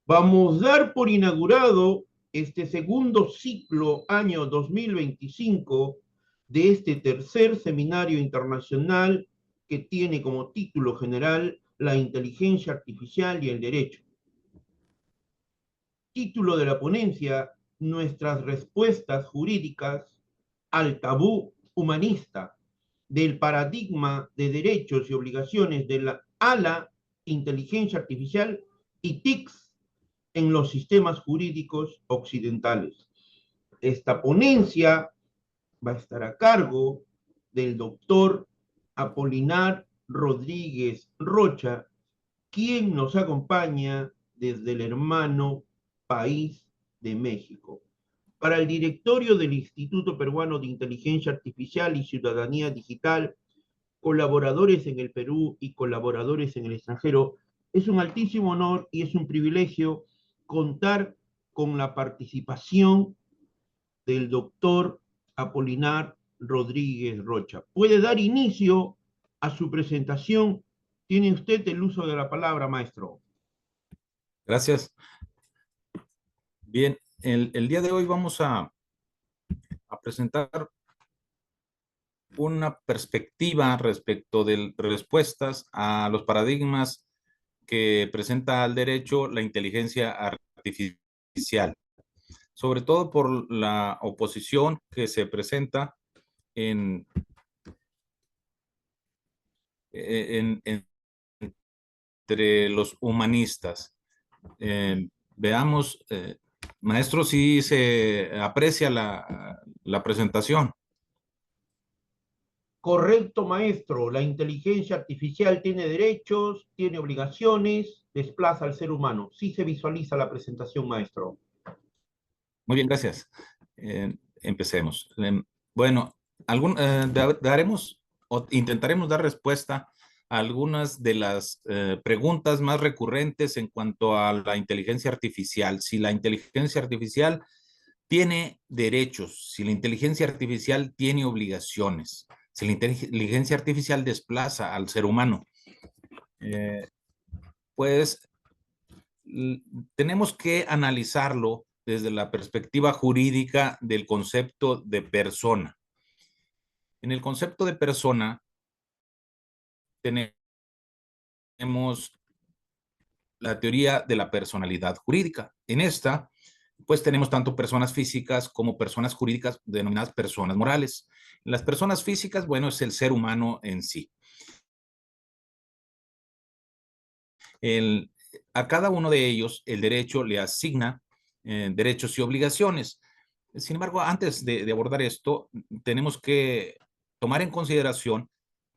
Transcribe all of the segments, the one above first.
Vamos a dar por inaugurado este segundo ciclo año 2025 de este tercer seminario internacional que tiene como título general La inteligencia artificial y el derecho. Título de la ponencia: Nuestras respuestas jurídicas al tabú humanista del paradigma de derechos y obligaciones a la inteligencia artificial y TICs en los sistemas jurídicos occidentales. Esta ponencia va a estar a cargo del doctor Apolinar Rodríguez Rocha, quien nos acompaña desde el hermano país de México. Para el directorio del Instituto Peruano de Inteligencia Artificial y Ciudadanía Digital, colaboradores en el Perú y colaboradores en el extranjero, es un altísimo honor y es un privilegio contar con la participación del doctor Apolinar Rodríguez Rocha. Puede dar inicio a su presentación. Tiene usted el uso de la palabra, maestro. Gracias. Bien, el día de hoy vamos a presentar una perspectiva respecto de respuestas a los paradigmas que presenta al derecho la inteligencia artificial, sobre todo por la oposición que se presenta en, en entre los humanistas. Veamos, maestro, si se aprecia la presentación. Correcto, maestro. La inteligencia artificial tiene derechos, tiene obligaciones, desplaza al ser humano. Sí se visualiza la presentación, maestro. Muy bien, gracias. Empecemos. Bueno, daremos o intentaremos dar respuesta a algunas de las preguntas más recurrentes en cuanto a la inteligencia artificial. Si la inteligencia artificial tiene derechos, si la inteligencia artificial tiene obligaciones, si la inteligencia artificial desplaza al ser humano, pues tenemos que analizarlo desde la perspectiva jurídica del concepto de persona. En el concepto de persona tenemos la teoría de la personalidad jurídica. En esta, pues tenemos tanto personas físicas como personas jurídicas denominadas personas morales. Las personas físicas, bueno, es el ser humano en sí. A cada uno de ellos el derecho le asigna derechos y obligaciones. Sin embargo, antes de abordar esto, tenemos que tomar en consideración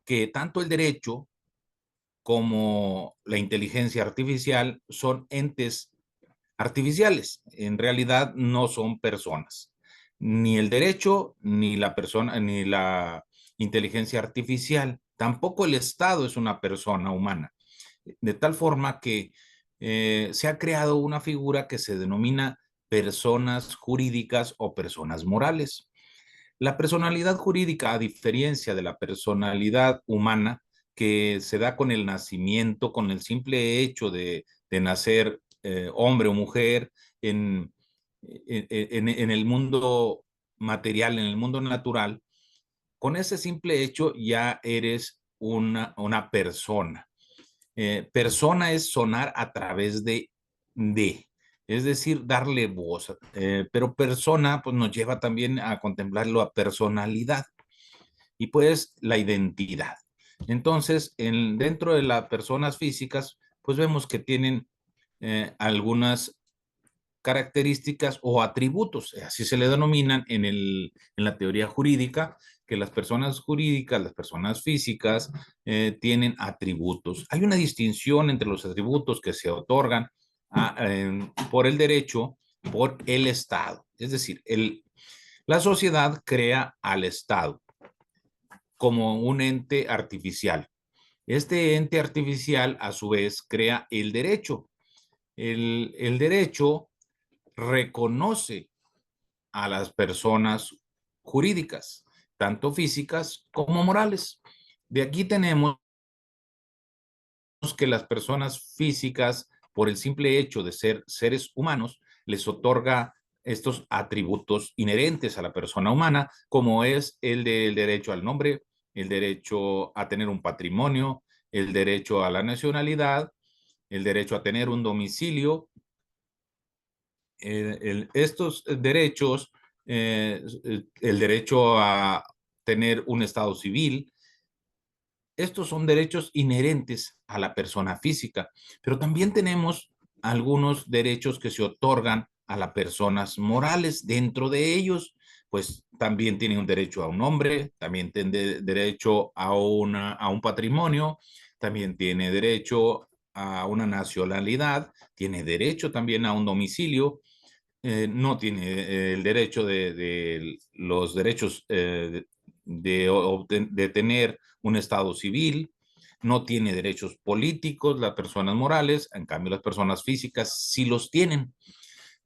que tanto el derecho como la inteligencia artificial son entes artificiales. En realidad no son personas. Ni el derecho, ni la persona, ni la inteligencia artificial. Tampoco el Estado es una persona humana. De tal forma que se ha creado una figura que se denomina personas jurídicas o personas morales. La personalidad jurídica, a diferencia de la personalidad humana, que se da con el nacimiento, con el simple hecho de nacer hombre o mujer en el mundo material, en el mundo natural, con ese simple hecho ya eres una persona. Persona es sonar a través de, es decir, darle voz, pero persona pues nos lleva también a contemplarlo a personalidad y pues la identidad. Entonces, dentro de las personas físicas, pues vemos que tienen algunas características o atributos, así se le denominan en la teoría jurídica, que las personas jurídicas, las personas físicas, tienen atributos. Hay una distinción entre los atributos que se otorgan por el derecho, por el Estado. Es decir, la sociedad crea al Estado como un ente artificial. Este ente artificial, a su vez, crea el derecho. El derecho reconoce a las personas jurídicas, tanto físicas como morales. De aquí tenemos que las personas físicas por el simple hecho de ser seres humanos, les otorga estos atributos inherentes a la persona humana, como es el del derecho al nombre, el derecho a tener un patrimonio, el derecho a la nacionalidad, el derecho a tener un domicilio. Estos derechos, el derecho a tener un estado civil, estos son derechos inherentes a la persona física, pero también tenemos algunos derechos que se otorgan a las personas morales. Dentro de ellos, pues también tienen un derecho a un nombre, también tiene derecho a un patrimonio, también tiene derecho a una nacionalidad, tiene derecho también a un domicilio, no tiene el derecho de los derechos de tener un estado civil, no tiene derechos políticos las personas morales, en cambio las personas físicas sí los tienen.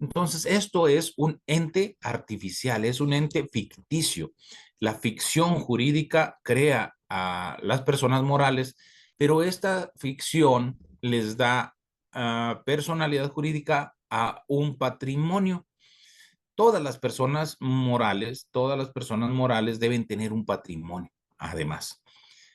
Entonces, esto es un ente artificial, es un ente ficticio. La ficción jurídica crea a las personas morales, pero esta ficción les da personalidad jurídica a un patrimonio. Todas las personas morales deben tener un patrimonio, además.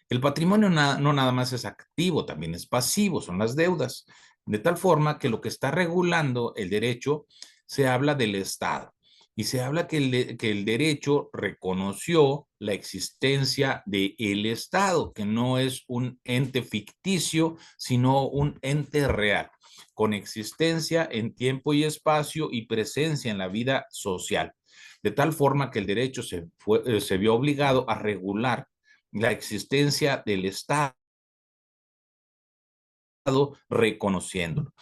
El patrimonio no nada más es activo, también es pasivo, son las deudas. De tal forma que lo que está regulando el derecho se habla del Estado y se habla que el derecho reconoció la existencia del Estado, que no es un ente ficticio, sino un ente real, con existencia en tiempo y espacio y presencia en la vida social. De tal forma que el derecho se vio obligado a regular la existencia del Estado reconociéndolo.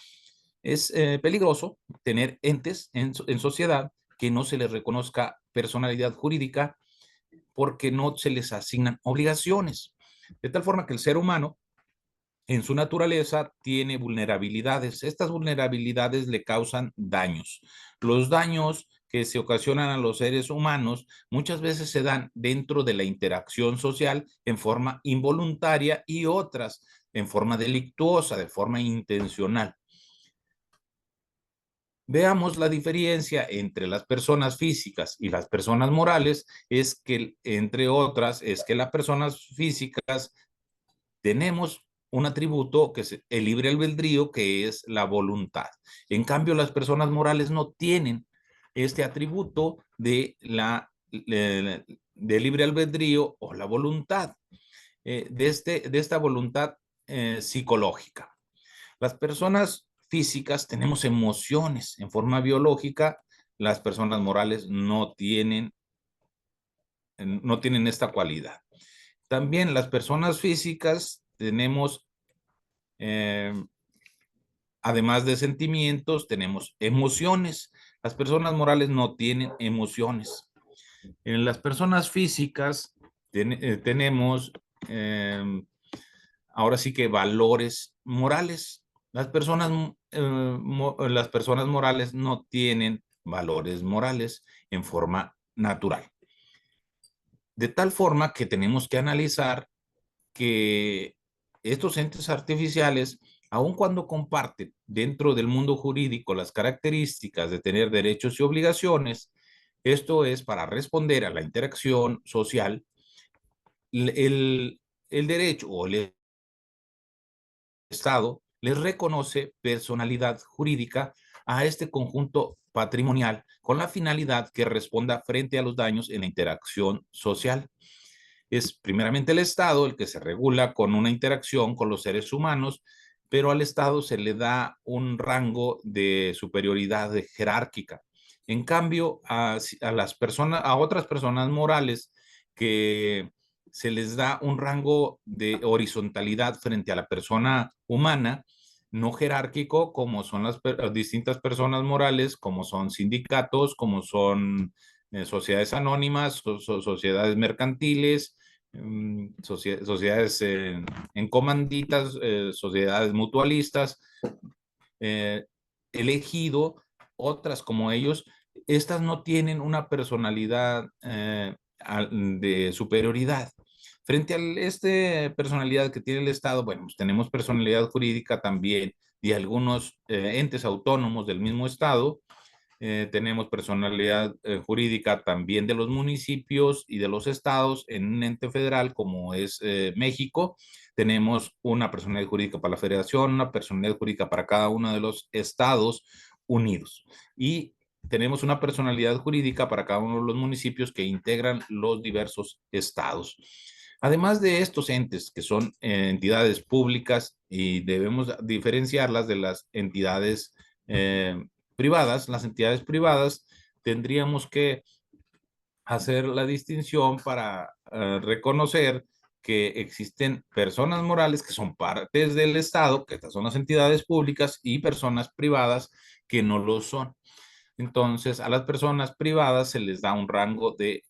Es peligroso tener entes en sociedad que no se les reconozca personalidad jurídica porque no se les asignan obligaciones. De tal forma que el ser humano en su naturaleza tiene vulnerabilidades. Estas vulnerabilidades le causan daños. Los daños que se ocasionan a los seres humanos muchas veces se dan dentro de la interacción social en forma involuntaria y otras en forma delictuosa, de forma intencional. Veamos la diferencia entre las personas físicas y las personas morales, es que, entre otras, es que las personas físicas tenemos un atributo que es el libre albedrío, que es la voluntad. En cambio, las personas morales no tienen este atributo de libre albedrío o la voluntad, de esta voluntad psicológica. Las personas físicas tenemos emociones en forma biológica, las personas morales no tienen esta cualidad. También las personas físicas tenemos, eh, además de sentimientos, tenemos emociones. Las personas morales no tienen emociones. En las personas físicas tenemos, eh, ahora sí que valores morales. Las personas morales no tienen valores morales en forma natural. De tal forma que tenemos que analizar que estos entes artificiales, aun cuando comparten dentro del mundo jurídico las características de tener derechos y obligaciones, esto es para responder a la interacción social, el, el derecho o el Estado les reconoce personalidad jurídica a este conjunto patrimonial con la finalidad que responda frente a los daños en la interacción social. Es primeramente el Estado el que se regula con una interacción con los seres humanos, pero al Estado se le da un rango de superioridad jerárquica. En cambio, a otras personas morales que se les da un rango de horizontalidad frente a la persona humana, no jerárquico, como son las distintas personas morales, como son sindicatos, como son sociedades anónimas, sociedades mercantiles, sociedades en comanditas, sociedades mutualistas, eh, elegido, otras como ellos, estas no tienen una personalidad de superioridad. Frente a esta personalidad que tiene el Estado, bueno, pues tenemos personalidad jurídica también y algunos entes autónomos del mismo estado. Tenemos personalidad jurídica también de los municipios y de los estados en un ente federal como es México. Tenemos una personalidad jurídica para la federación, una personalidad jurídica para cada uno de los estados unidos. Y tenemos una personalidad jurídica para cada uno de los municipios que integran los diversos estados. Además de estos entes que son entidades públicas y debemos diferenciarlas de las entidades privadas, las entidades privadas tendríamos que hacer la distinción para reconocer que existen personas morales que son partes del Estado, que estas son las entidades públicas, y personas privadas que no lo son. Entonces, a las personas privadas se les da un rango de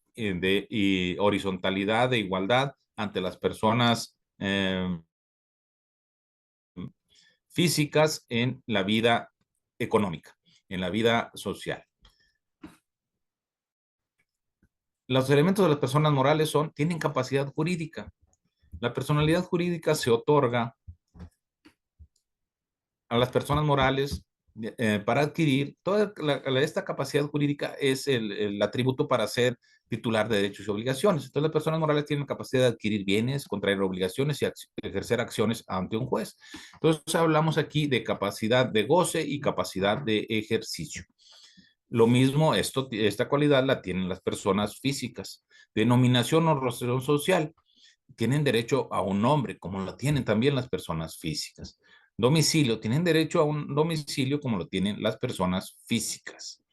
horizontalidad, de igualdad ante las personas físicas en la vida económica, en la vida social. Los elementos de las personas morales tienen capacidad jurídica. La personalidad jurídica se otorga a las personas morales para adquirir esta capacidad jurídica es el atributo para ser titular de derechos y obligaciones. Entonces, las personas morales tienen la capacidad de adquirir bienes, contraer obligaciones y ejercer acciones ante un juez. Entonces, hablamos aquí de capacidad de goce y capacidad de ejercicio. Lo mismo, esta cualidad la tienen las personas físicas. Denominación o razón social. Tienen derecho a un nombre, como lo tienen también las personas físicas. Domicilio, tienen derecho a un domicilio como lo tienen las personas físicas.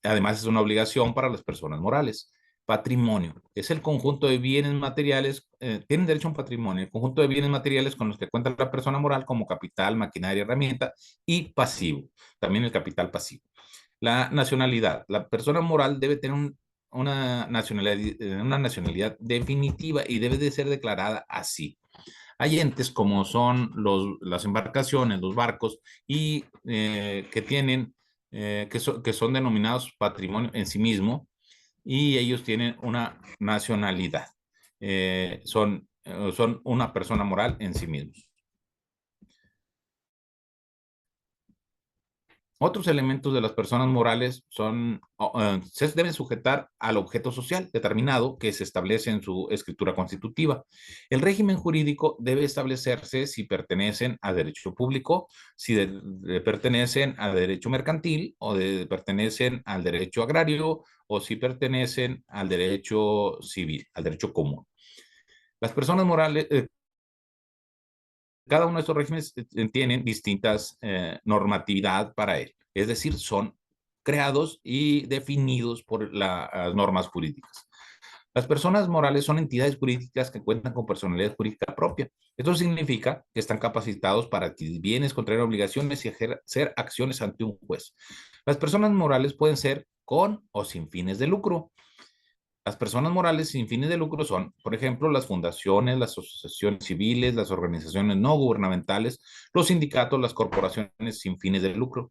Además, es una obligación para las personas morales. Patrimonio, es el conjunto de bienes materiales, tienen derecho a un patrimonio, el conjunto de bienes materiales con los que cuenta la persona moral como capital, maquinaria, herramienta y pasivo, también el capital pasivo. La nacionalidad, la persona moral debe tener una nacionalidad definitiva y debe de ser declarada así. Hay entes como son las embarcaciones, los barcos, y que son denominados patrimonio en sí mismo, y ellos tienen una nacionalidad. Son una persona moral en sí mismos. Otros elementos de las personas morales se deben sujetar al objeto social determinado que se establece en su escritura constitutiva. El régimen jurídico debe establecerse si pertenecen a derecho público, si pertenecen a derecho mercantil o pertenecen al derecho agrario o si pertenecen al derecho civil, al derecho común. Las personas morales, cada uno de estos regímenes tienen distintas normatividad para él. Es decir, son creados y definidos por las normas jurídicas. Las personas morales son entidades jurídicas que cuentan con personalidad jurídica propia. Esto significa que están capacitados para adquirir bienes, contraer obligaciones y ejercer acciones ante un juez. Las personas morales pueden ser con o sin fines de lucro. Las personas morales sin fines de lucro son, por ejemplo, las fundaciones, las asociaciones civiles, las organizaciones no gubernamentales, los sindicatos, las corporaciones sin fines de lucro.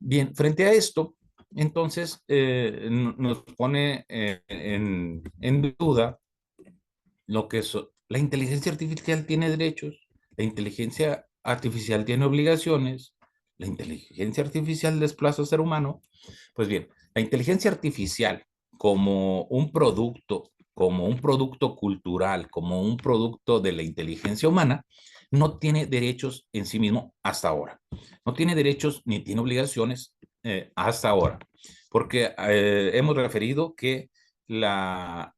Bien, frente a esto, entonces nos pone en duda lo que es la inteligencia artificial tiene derechos, la inteligencia artificial tiene obligaciones, la inteligencia artificial desplaza al ser humano. Pues bien, la inteligencia artificial como un producto cultural, como un producto de la inteligencia humana, no tiene derechos en sí mismo hasta ahora. No tiene derechos ni tiene obligaciones hasta ahora, porque hemos referido que el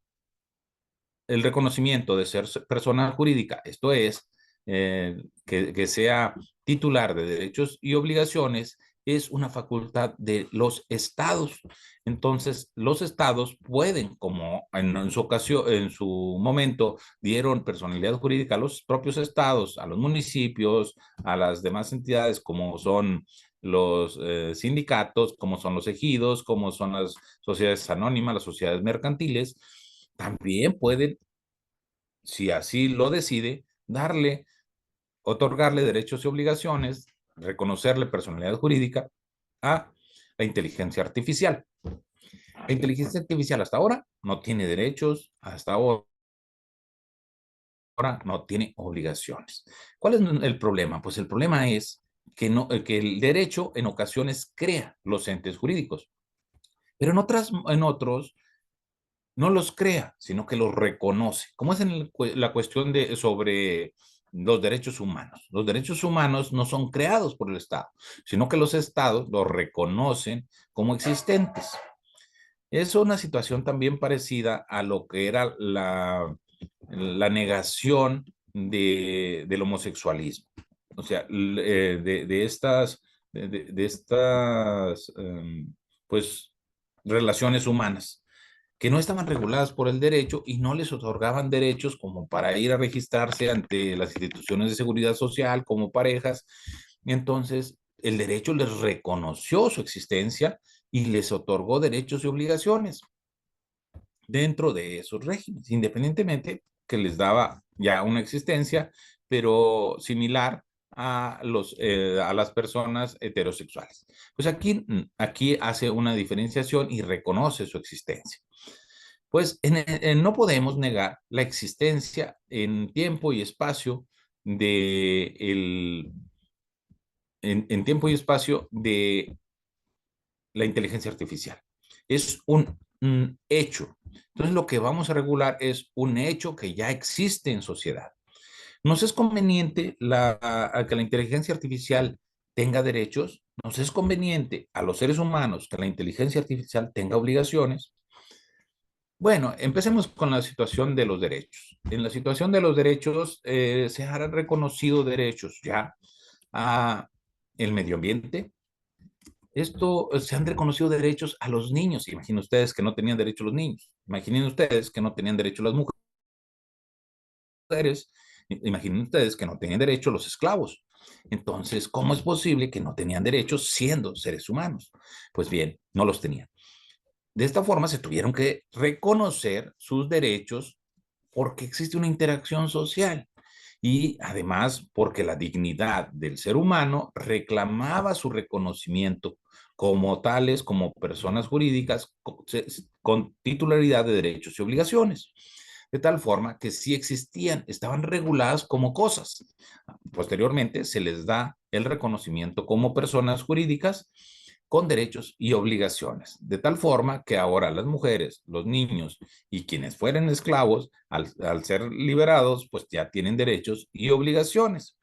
reconocimiento de ser persona jurídica, esto es, que sea titular de derechos y obligaciones, es una facultad de los estados. Entonces, los estados pueden, como en su ocasión, en su momento, dieron personalidad jurídica a los propios estados, a los municipios, a las demás entidades, como son los sindicatos, como son los ejidos, como son las sociedades anónimas, las sociedades mercantiles, también pueden, si así lo decide, otorgarle derechos y obligaciones, reconocerle personalidad jurídica a la inteligencia artificial. La inteligencia artificial hasta ahora no tiene derechos, hasta ahora ahora no tiene obligaciones. ¿Cuál es el problema? Pues el problema es que, no, que el derecho en ocasiones crea los entes jurídicos, pero en otros no los crea, sino que los reconoce. ¿Cómo es en la cuestión sobre los derechos humanos? Los derechos humanos no son creados por el Estado, sino que los estados los reconocen como existentes. Es una situación también parecida a lo que era la negación del homosexualismo. O sea, de estas pues, relaciones humanas que no estaban reguladas por el derecho y no les otorgaban derechos como para ir a registrarse ante las instituciones de seguridad social como parejas. Y entonces, el derecho les reconoció su existencia y les otorgó derechos y obligaciones dentro de esos regímenes, independientemente que les daba ya una existencia, pero similar a las personas heterosexuales. Pues aquí hace una diferenciación y reconoce su existencia. Pues no podemos negar la existencia en tiempo y espacio en tiempo y espacio de la inteligencia artificial. Es un hecho. Entonces, lo que vamos a regular es un hecho que ya existe en sociedad. ¿Nos es conveniente a que la inteligencia artificial tenga derechos? ¿Nos es conveniente a los seres humanos que la inteligencia artificial tenga obligaciones? Bueno, empecemos con la situación de los derechos. En la situación de los derechos se han reconocido derechos ya a el medio ambiente. Esto se han reconocido derechos a los niños. Imaginen ustedes que no tenían derecho los niños. Imaginen ustedes que no tenían derecho las mujeres. Imaginen ustedes que no tenían derecho los esclavos. Entonces, ¿cómo es posible que no tenían derechos siendo seres humanos? Pues bien, no los tenían. De esta forma se tuvieron que reconocer sus derechos porque existe una interacción social y además porque la dignidad del ser humano reclamaba su reconocimiento como tales, como personas jurídicas con titularidad de derechos y obligaciones. De tal forma que sí existían, estaban reguladas como cosas. Posteriormente se les da el reconocimiento como personas jurídicas con derechos y obligaciones, de tal forma que ahora las mujeres, los niños y quienes fueran esclavos, al ser liberados, pues ya tienen derechos y obligaciones.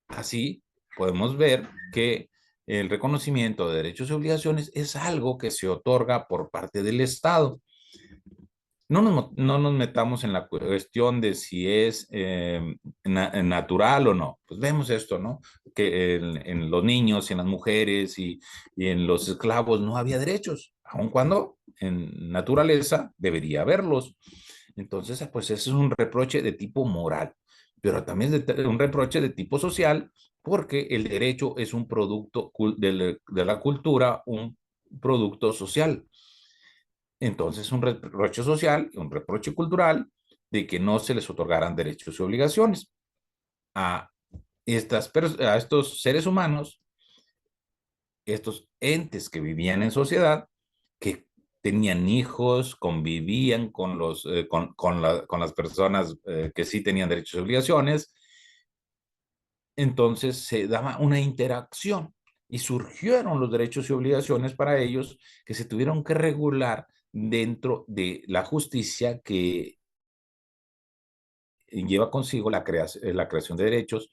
Así podemos ver que el reconocimiento de derechos y obligaciones es algo que se otorga por parte del Estado. No nos metamos en la cuestión de si es natural o no. Pues vemos esto, ¿no? Que en los niños y en las mujeres y en los esclavos no había derechos, aun cuando en naturaleza debería haberlos. Entonces, pues ese es un reproche de tipo moral, pero también es un reproche de tipo social, porque el derecho es un producto de la cultura, un producto social. Entonces, un reproche social y un reproche cultural de que no se les otorgaran derechos y obligaciones a, a estos seres humanos, estos entes que vivían en sociedad, que tenían hijos, convivían con las personas que sí tenían derechos y obligaciones. Entonces se daba una interacción y surgieron los derechos y obligaciones para ellos que se tuvieron que regular dentro de la justicia que lleva consigo la creación de derechos,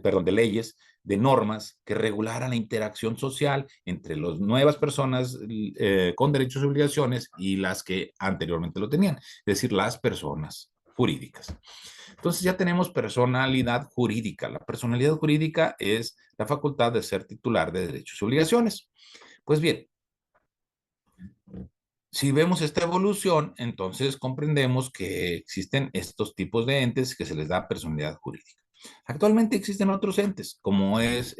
perdón, de leyes, de normas que regularan la interacción social entre las nuevas personas con derechos y obligaciones y las que anteriormente lo tenían, es decir, las personas jurídicas. Entonces ya tenemos personalidad jurídica. La personalidad jurídica es la facultad de ser titular de derechos y obligaciones. Pues bien, si vemos esta evolución, entonces comprendemos que existen estos tipos de entes que se les da personalidad jurídica. Actualmente existen otros entes, como es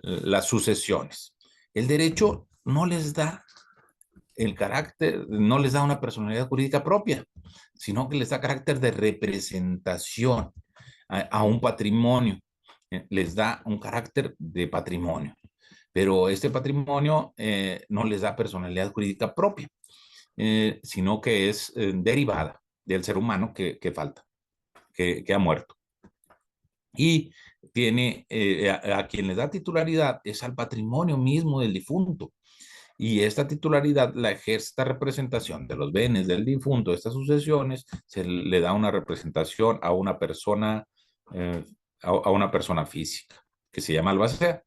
las sucesiones. El derecho no les da el carácter, no les da una personalidad jurídica propia, sino que les da carácter de representación a un patrimonio, les da un carácter de patrimonio, pero este patrimonio no les da personalidad jurídica propia, sino que es derivada. del ser humano que falta, que ha muerto. Y tiene, a quien le da titularidad es al patrimonio mismo del difunto. Y esta titularidad la ejerce esta representación de los bienes del difunto, estas sucesiones, se le da una representación a una persona, eh, a una persona física, que se llama albacea.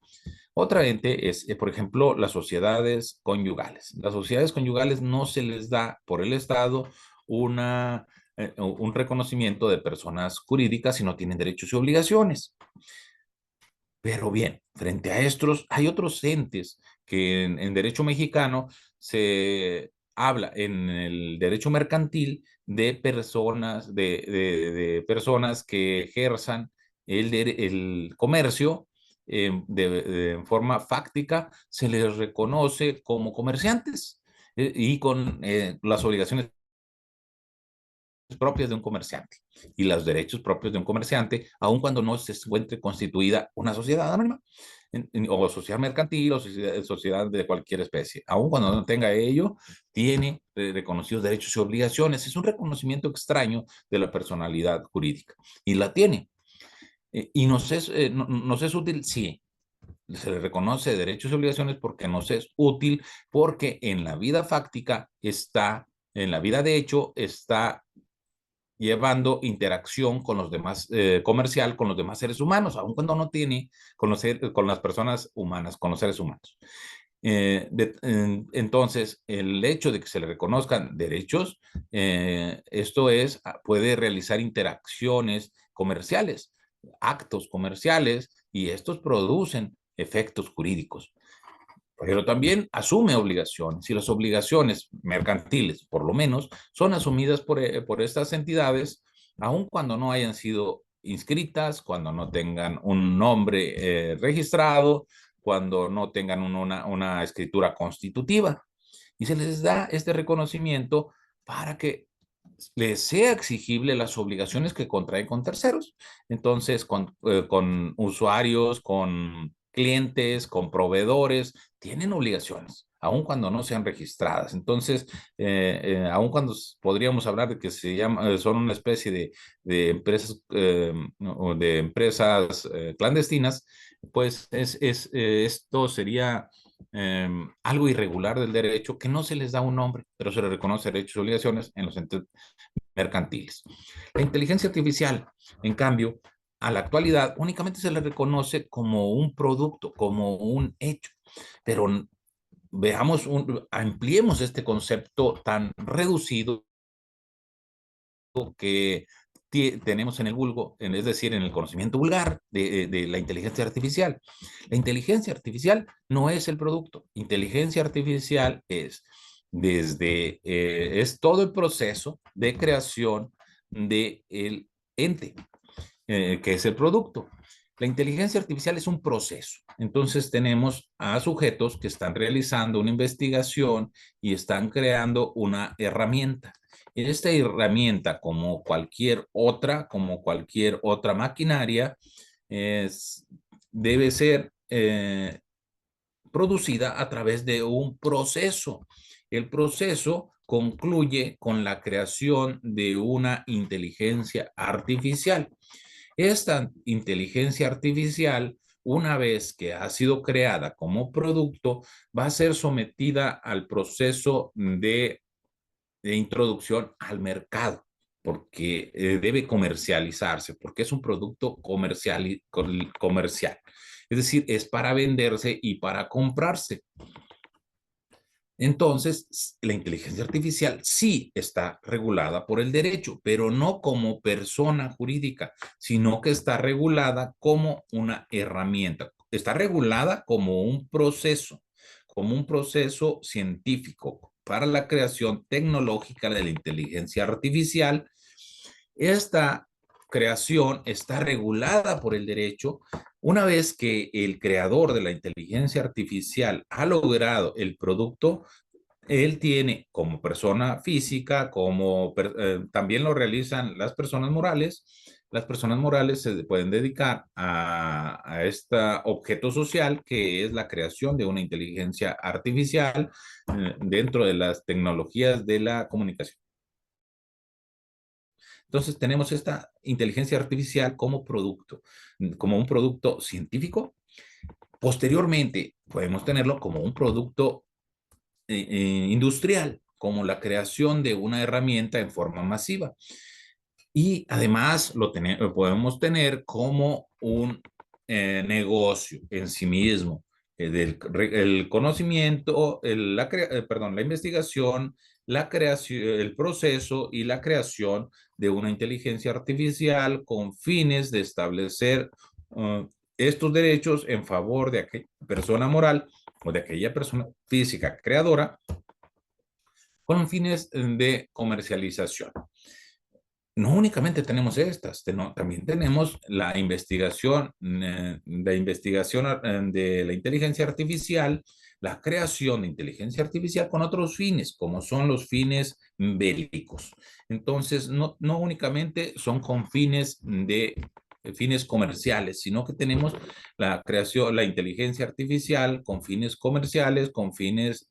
Otra ente es, por ejemplo, las sociedades conyugales. Las sociedades conyugales no se les da por el Estado un reconocimiento de personas jurídicas, sino tienen derechos y obligaciones. Pero bien, frente a estos, hay otros entes que en derecho mexicano se habla en el derecho mercantil de personas, de personas que ejerzan el comercio en forma fáctica, se les reconoce como comerciantes y con las obligaciones propias de un comerciante y los derechos propios de un comerciante, aun cuando no se encuentre constituida una sociedad anónima o sociedad mercantil o sociedad de cualquier especie. Aun cuando no tenga ello, tiene reconocidos derechos y obligaciones. Es un reconocimiento extraño de la personalidad jurídica y la tiene. Y nos es útil, sí, se le reconoce derechos y obligaciones porque nos es útil, porque en la vida fáctica está, en la vida de hecho, está llevando interacción con los demás, comercial, con los demás seres humanos, aun cuando no tiene con las personas humanas, con los seres humanos. Entonces, el hecho de que se le reconozcan derechos, esto es, puede realizar interacciones comerciales, actos comerciales, y estos producen efectos jurídicos. Pero también asume obligaciones, y las obligaciones mercantiles, por lo menos, son asumidas por estas entidades, aun cuando no hayan sido inscritas, cuando no tengan un nombre registrado, cuando no tengan una escritura constitutiva. Y se les da este reconocimiento para que les sea exigible las obligaciones que contraen con terceros. Entonces, con usuarios, con clientes, con proveedores, tienen obligaciones, aun cuando no sean registradas. Entonces, aun cuando podríamos hablar de que son una especie de empresas, o de empresas clandestinas, pues esto sería algo irregular del derecho, que no se les da un nombre, pero se les reconoce derechos y obligaciones en los entes mercantiles. La inteligencia artificial, en cambio, a la actualidad únicamente se le reconoce como un producto, como un hecho, pero veamos, ampliemos este concepto tan reducido que tenemos en el vulgo, es decir, en el conocimiento vulgar de la inteligencia artificial. La inteligencia artificial no es el producto. Inteligencia artificial es es todo el proceso de creación del ente, que es el producto. La inteligencia artificial es un proceso. Entonces tenemos a sujetos que están realizando una investigación y están creando una herramienta. Esta herramienta, como cualquier otra maquinaria, es, debe ser producida a través de un proceso. El proceso concluye con la creación de una inteligencia artificial. Esta inteligencia artificial, una vez que ha sido creada como producto, va a ser sometida al proceso de introducción al mercado, porque debe comercializarse, porque es un producto comercial. Es decir, es para venderse y para comprarse. Entonces, la inteligencia artificial sí está regulada por el derecho, pero no como persona jurídica, sino que está regulada como una herramienta. Está regulada como un proceso científico para la creación tecnológica de la inteligencia artificial. Esta creación está regulada por el derecho una vez que el creador de la inteligencia artificial ha logrado el producto. Él tiene como persona física, también lo realizan las personas morales. Las personas morales se pueden dedicar a este objeto social, que es la creación de una inteligencia artificial dentro de las tecnologías de la comunicación. Entonces tenemos esta inteligencia artificial como producto, como un producto científico. Posteriormente podemos tenerlo como un producto industrial, como la creación de una herramienta en forma masiva. Y además lo podemos tener como un negocio en sí mismo, el conocimiento, perdón, la investigación, la creación, el proceso y la creación de una inteligencia artificial con fines de establecer estos derechos en favor de aquella persona moral o de aquella persona física creadora con fines de comercialización. No únicamente tenemos estas, también tenemos la investigación de la inteligencia artificial, la creación de inteligencia artificial con otros fines, como son los fines bélicos. Entonces, no únicamente son con fines comerciales, sino que tenemos la creación, la inteligencia artificial con fines comerciales, con fines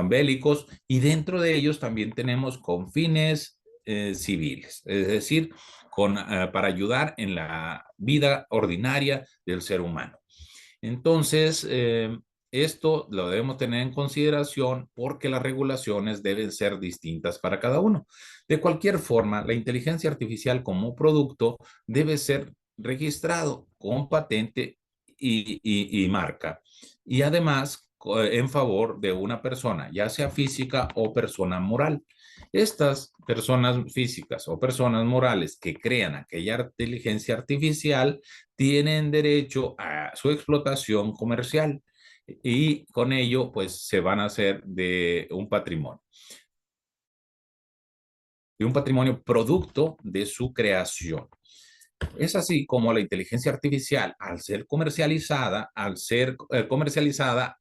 bélicos, y dentro de ellos también tenemos con fines civiles, es decir, para ayudar en la vida ordinaria del ser humano. Entonces, esto lo debemos tener en consideración porque las regulaciones deben ser distintas para cada uno. De cualquier forma, la inteligencia artificial como producto debe ser registrado con patente y marca. Y además, en favor de una persona, ya sea física o persona moral. Estas personas físicas o personas morales que crean aquella inteligencia artificial tienen derecho a su explotación comercial y con ello pues se van a hacer de un patrimonio producto de su creación. Es así como la inteligencia artificial, al ser comercializada,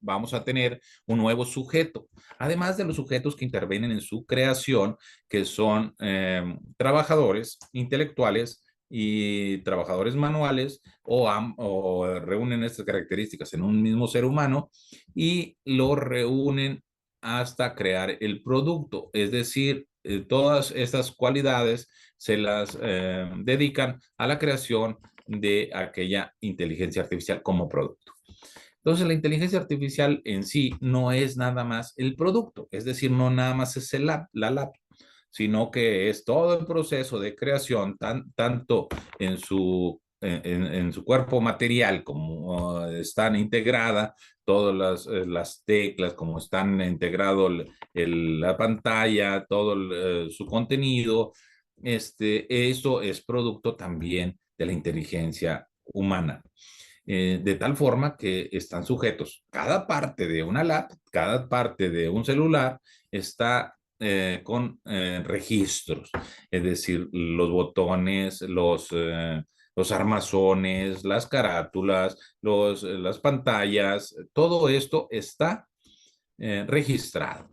vamos a tener un nuevo sujeto, además de los sujetos que intervienen en su creación, que son trabajadores intelectuales y trabajadores manuales, o reúnen estas características en un mismo ser humano y lo reúnen hasta crear el producto, es decir, todas estas cualidades se las dedican a la creación de aquella inteligencia artificial como producto. Entonces, la inteligencia artificial en sí no es nada más el producto, es decir, no nada más es la lab, sino que es todo el proceso de creación, tanto en su cuerpo material, como están integradas todas las teclas, como están integrado la pantalla, todo su contenido. Eso es producto también de la inteligencia humana. De tal forma que están sujetos. Cada parte de una lap, cada parte de un celular está con registros, es decir, los botones, los armazones, las carátulas, las pantallas, todo esto está registrado.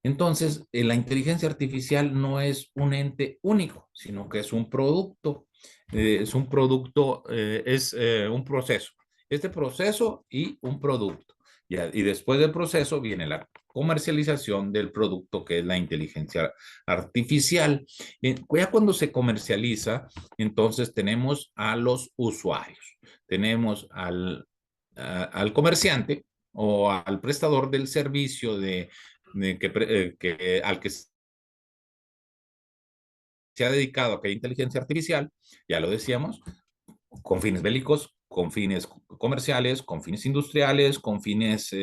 Entonces, la inteligencia artificial no es un ente único, sino que es un producto. Es un producto, es un proceso. Este proceso y un producto. Y después del proceso viene la comercialización del producto, que es la inteligencia artificial. Ya cuando se comercializa, entonces tenemos a los usuarios. Tenemos al comerciante o al prestador del servicio al que se ha dedicado a aquella inteligencia artificial, ya lo decíamos, con fines bélicos, con fines comerciales, con fines industriales, con fines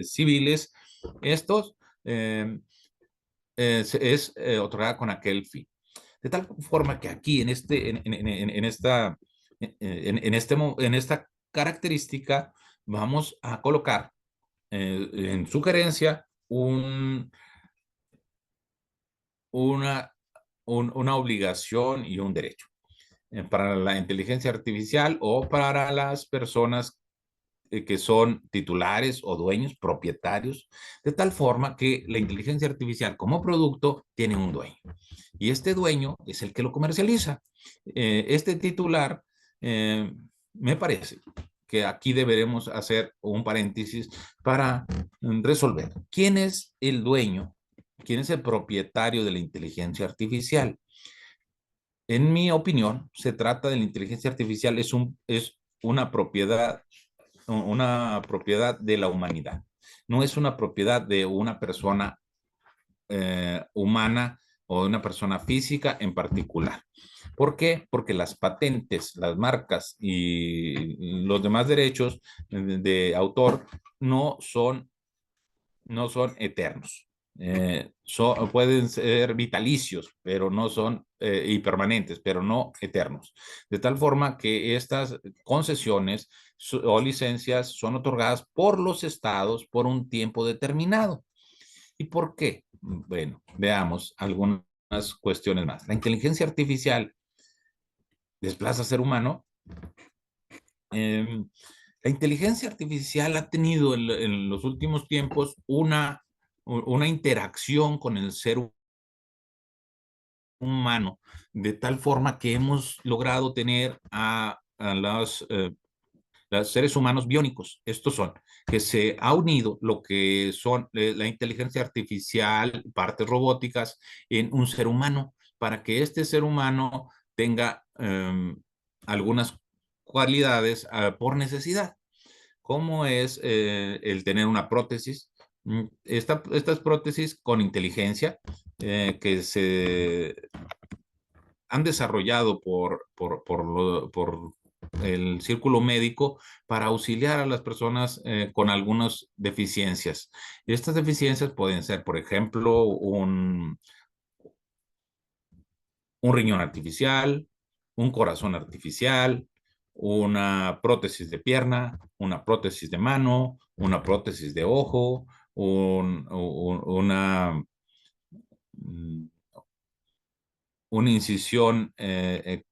civiles. Estos es otorgada con aquel fin. De tal forma que aquí en esta característica vamos a colocar en sugerencia una, una obligación y un derecho para la inteligencia artificial o para las personas que son titulares o dueños, propietarios, de tal forma que la inteligencia artificial como producto tiene un dueño. Y este dueño es el que lo comercializa. Este titular, me parece que aquí deberemos hacer un paréntesis para resolver quién es el dueño ¿Quién es el propietario de la inteligencia artificial? En mi opinión, se trata de la inteligencia artificial, es una propiedad de la humanidad. No es una propiedad de una persona humana o de una persona física en particular. ¿Por qué? Porque las patentes, las marcas y los demás derechos de autor no son no son eternos. Pueden ser vitalicios, pero no son y permanentes, pero no eternos. De tal forma que estas concesiones o licencias son otorgadas por los estados por un tiempo determinado. ¿Y por qué? Bueno, veamos algunas cuestiones más. La inteligencia artificial desplaza a ser humano. Eh, la inteligencia artificial ha tenido en los últimos tiempos una interacción con el ser humano, de tal forma que hemos logrado tener a los seres humanos biónicos. Estos son, que se ha unido lo que son la inteligencia artificial, partes robóticas, en un ser humano, para que este ser humano tenga algunas cualidades por necesidad, como es el tener una prótesis. Estas prótesis con inteligencia que se han desarrollado por el círculo médico para auxiliar a las personas con algunas deficiencias. Estas deficiencias pueden ser, por ejemplo, un riñón artificial, un corazón artificial, una prótesis de pierna, una prótesis de mano, una prótesis de ojo, mm, una incisión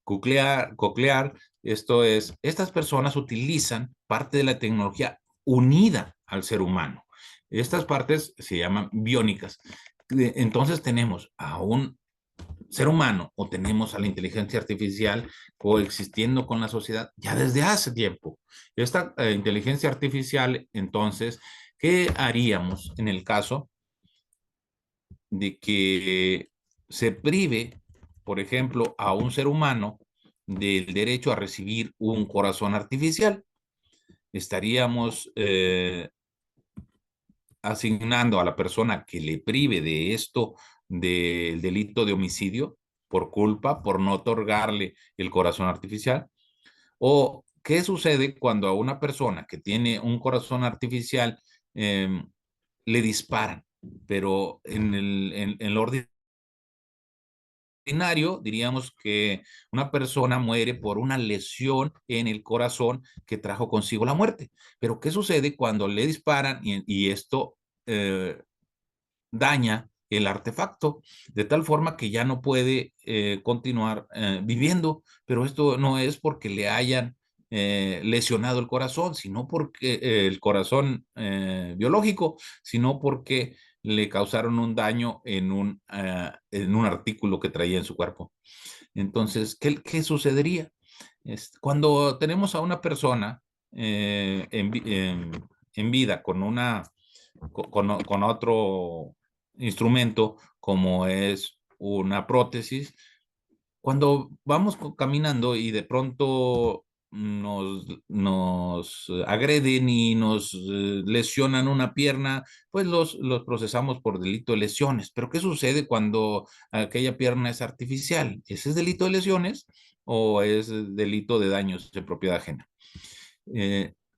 coclear. Esto es, estas personas utilizan parte de la tecnología unida al ser humano. Estas partes se llaman biónicas. Entonces tenemos a un ser humano o tenemos a la inteligencia artificial coexistiendo con la sociedad ya desde hace tiempo. Esta inteligencia artificial, entonces, ¿qué haríamos en el caso de que se prive, por ejemplo, a un ser humano del derecho a recibir un corazón artificial? Estaríamos asignando a la persona que le prive de esto del delito de homicidio por culpa, por no otorgarle el corazón artificial. ¿O qué sucede cuando a una persona que tiene un corazón artificial le disparan, pero en el orden ordinario, diríamos que una persona muere por una lesión en el corazón que trajo consigo la muerte? Pero ¿qué sucede cuando le disparan y esto daña el artefacto de tal forma que ya no puede continuar viviendo? Pero esto no es porque le hayan lesionado el corazón, sino porque el corazón biológico, sino porque le causaron un daño en un artículo que traía en su cuerpo. Entonces, ¿qué sucedería? Cuando tenemos a una persona en vida con con otro instrumento como es una prótesis, cuando vamos caminando y de pronto nos agreden y nos lesionan una pierna, pues los procesamos por delito de lesiones. Pero ¿qué sucede cuando aquella pierna es artificial? ¿Ese es delito de lesiones o es delito de daños de propiedad ajena?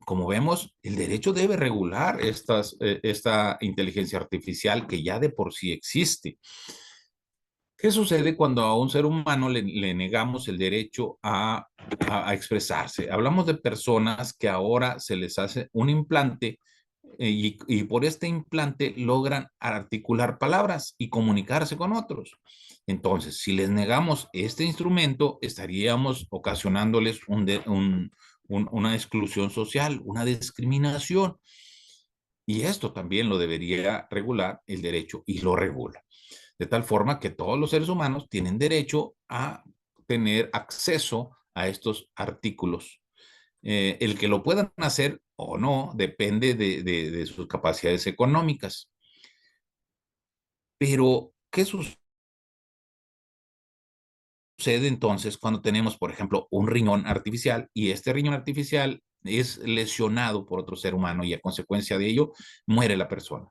Como vemos, el derecho debe regular esta inteligencia artificial que ya de por sí existe. ¿Qué sucede cuando a un ser humano le negamos el derecho a expresarse? Hablamos de personas que ahora se les hace un implante y por este implante logran articular palabras y comunicarse con otros. Entonces, si les negamos este instrumento, estaríamos ocasionándoles una exclusión social, una discriminación. Y esto también lo debería regular el derecho y lo regula. De tal forma que todos los seres humanos tienen derecho a tener acceso a estos artículos. El que lo puedan hacer o no depende de sus capacidades económicas. Pero, ¿qué sucede entonces cuando tenemos, por ejemplo, un riñón artificial y este riñón artificial es lesionado por otro ser humano y a consecuencia de ello muere la persona?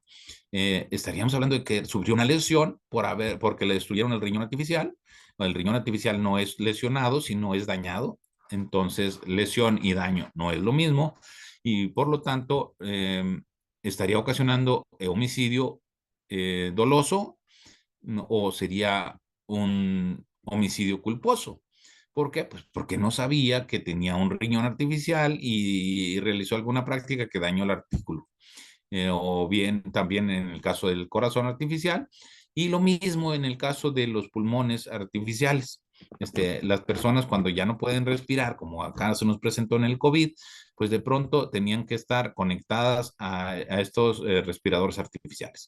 Estaríamos hablando de que sufrió una lesión porque le destruyeron el riñón artificial. El riñón artificial no es lesionado, sino es dañado. Entonces, lesión y daño no es lo mismo y por lo tanto estaría ocasionando homicidio doloso, ¿no? O sería un homicidio culposo. ¿Por qué? Pues porque no sabía que tenía un riñón artificial y realizó alguna práctica que dañó el artículo. O bien también en el caso del corazón artificial, y lo mismo en el caso de los pulmones artificiales. Las personas cuando ya no pueden respirar, como acá se nos presentó en el COVID, pues de pronto tenían que estar conectadas a estos respiradores artificiales.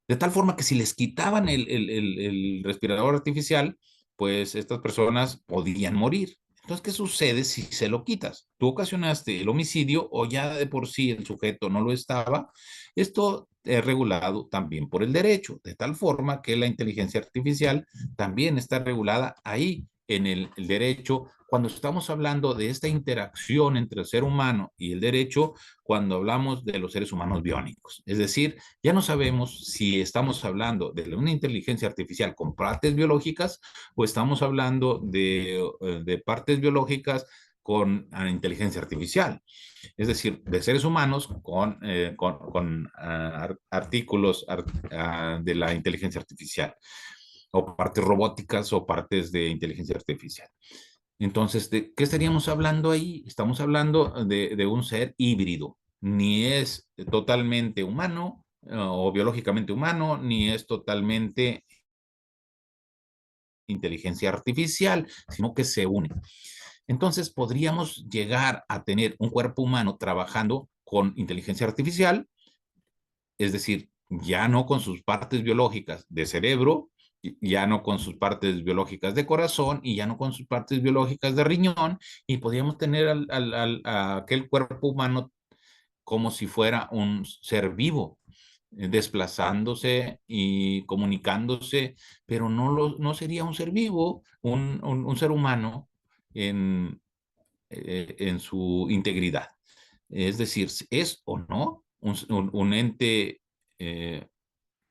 De tal forma que si les quitaban el respirador artificial, pues estas personas podían morir. Entonces, ¿qué sucede si se lo quitas? Tú ocasionaste el homicidio o ya de por sí el sujeto no lo estaba. Esto es regulado también por el derecho, de tal forma que la inteligencia artificial también está regulada ahí en el derecho. Cuando estamos hablando de esta interacción entre el ser humano y el derecho, cuando hablamos de los seres humanos biónicos. Es decir, ya no sabemos si estamos hablando de una inteligencia artificial con partes biológicas o estamos hablando de partes biológicas con inteligencia artificial. Es decir, de seres humanos con artículos de la inteligencia artificial, o partes robóticas o partes de inteligencia artificial. Entonces, ¿de qué estaríamos hablando ahí? Estamos hablando de un ser híbrido. Ni es totalmente humano o biológicamente humano, ni es totalmente inteligencia artificial, sino que se une. Entonces, podríamos llegar a tener un cuerpo humano trabajando con inteligencia artificial, es decir, ya no con sus partes biológicas de cerebro, ya no con sus partes biológicas de corazón y ya no con sus partes biológicas de riñón, y podríamos tener a aquel cuerpo humano como si fuera un ser vivo, desplazándose y comunicándose, pero no sería un ser vivo, un ser humano en su integridad. Es decir, es o no un ente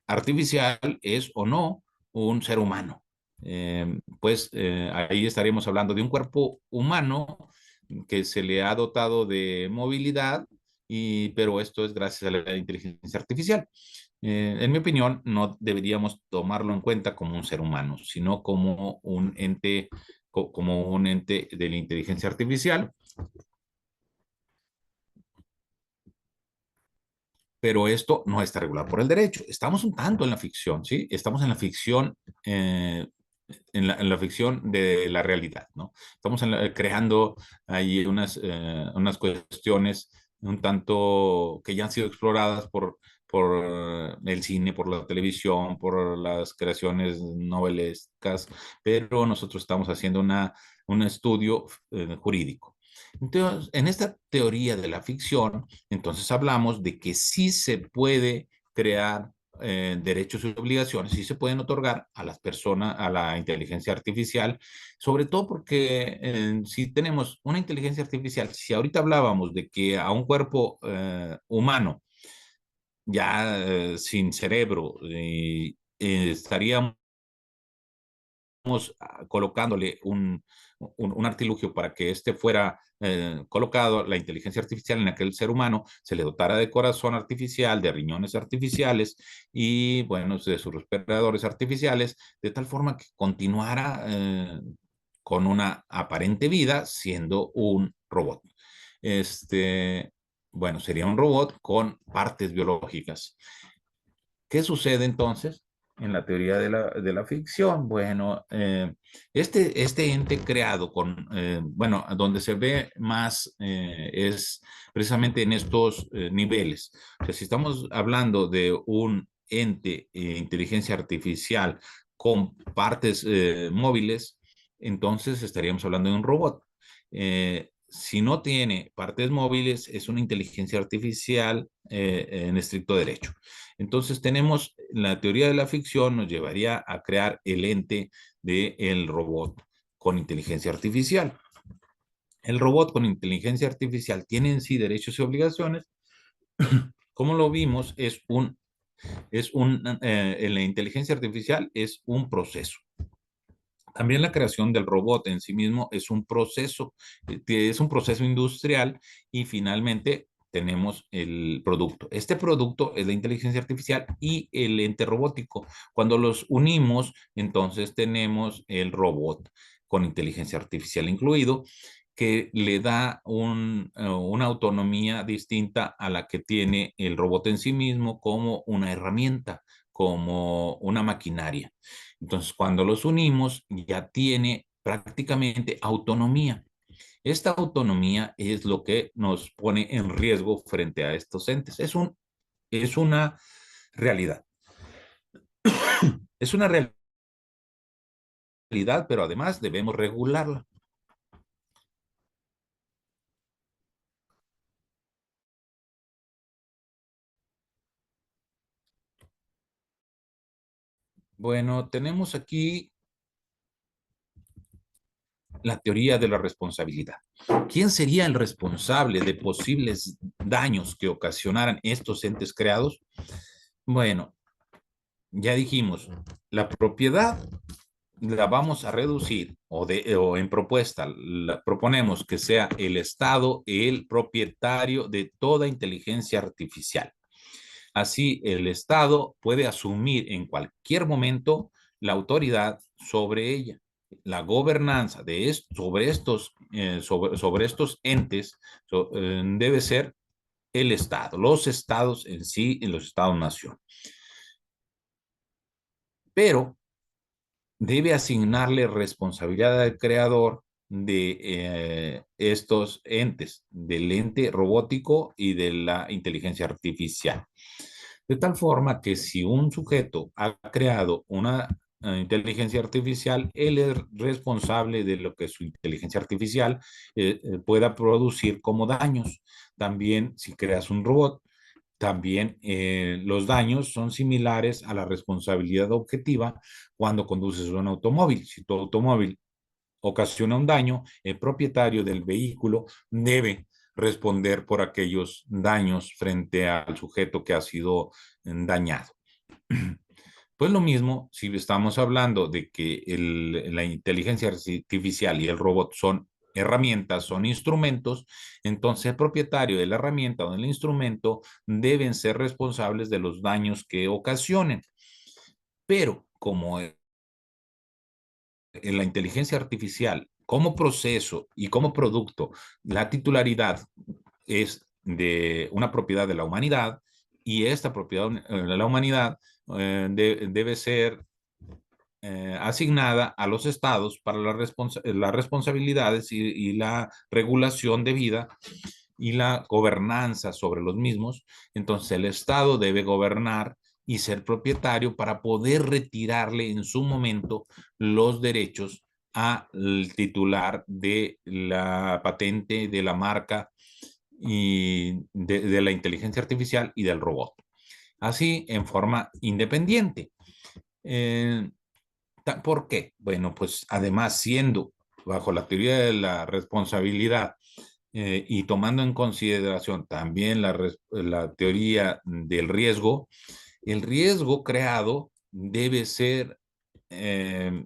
artificial, es o no un ser humano. Ahí estaríamos hablando de un cuerpo humano que se le ha dotado de movilidad, pero esto es gracias a la inteligencia artificial. En mi opinión, no deberíamos tomarlo en cuenta como un ser humano, sino como como un ente de la inteligencia artificial. Pero esto no está regulado por el derecho. Estamos un tanto en la ficción, ¿sí? Estamos en la ficción, en la ficción de la realidad, ¿no? Estamos creando ahí unas cuestiones un tanto que ya han sido exploradas por el cine, por la televisión, por las creaciones novelescas, pero nosotros estamos haciendo un estudio jurídico. Entonces, en esta teoría de la ficción, entonces hablamos de que sí se puede crear derechos y obligaciones, sí se pueden otorgar a las personas, a la inteligencia artificial, sobre todo porque si tenemos una inteligencia artificial, si ahorita hablábamos de que a un cuerpo humano ya sin cerebro estaríamos colocándole un artilugio para que éste fuera colocado, la inteligencia artificial en aquel ser humano, se le dotara de corazón artificial, de riñones artificiales y, bueno, de sus respiradores artificiales, de tal forma que continuara con una aparente vida siendo un robot. Este, bueno, sería un robot con partes biológicas. ¿Qué sucede entonces en la teoría de la ficción? Bueno, este ente creado bueno, donde se ve más es precisamente en estos niveles. O sea, si estamos hablando de un ente, inteligencia artificial con partes móviles, entonces estaríamos hablando de un robot. si no tiene partes móviles, es una inteligencia artificial en estricto derecho. Entonces tenemos la teoría de la ficción nos llevaría a crear el ente del robot con inteligencia artificial. El robot con inteligencia artificial tiene en sí derechos y obligaciones. Como lo vimos, en la inteligencia artificial es un proceso. También la creación del robot en sí mismo es un proceso industrial y finalmente tenemos el producto. Este producto es la inteligencia artificial y el ente robótico. Cuando los unimos, entonces tenemos el robot con inteligencia artificial incluido, que le da una autonomía distinta a la que tiene el robot en sí mismo como una herramienta, como una maquinaria. Entonces, cuando los unimos, ya tiene prácticamente autonomía. Esta autonomía es lo que nos pone en riesgo frente a estos entes. Es una realidad. Es una realidad, pero además debemos regularla. Bueno, tenemos aquí la teoría de la responsabilidad. ¿Quién sería el responsable de posibles daños que ocasionaran estos entes creados? Bueno, ya dijimos, la propiedad la vamos a reducir o en propuesta proponemos que sea el Estado el propietario de toda inteligencia artificial. Así, el Estado puede asumir en cualquier momento la autoridad sobre ella. La gobernanza sobre estos entes debe ser el Estado, los estados en sí, en los estados-nación. Pero debe asignarle responsabilidad al creador de estos entes, del ente robótico y de la inteligencia artificial. De tal forma que si un sujeto ha creado una inteligencia artificial, él es responsable de lo que su inteligencia artificial pueda producir como daños. También si creas un robot, también los daños son similares a la responsabilidad objetiva cuando conduces un automóvil. Si tu automóvil ocasiona un daño, el propietario del vehículo debe responder por aquellos daños frente al sujeto que ha sido dañado. Pues lo mismo, si estamos hablando de que la inteligencia artificial y el robot son herramientas, son instrumentos, entonces el propietario de la herramienta o del instrumento deben ser responsables de los daños que ocasionen. Pero como en la inteligencia artificial, como proceso y como producto, la titularidad es de una propiedad de la humanidad y esta propiedad de la humanidad debe ser asignada a los estados para las responsabilidades y la regulación debida y la gobernanza sobre los mismos. Entonces el Estado debe gobernar y ser propietario para poder retirarle en su momento los derechos al titular de la patente, de la marca y de la inteligencia artificial y del robot. Así, en forma independiente. ¿Por qué? Bueno, pues además siendo bajo la teoría de la responsabilidad y tomando en consideración también la teoría del riesgo, el riesgo creado debe ser eh,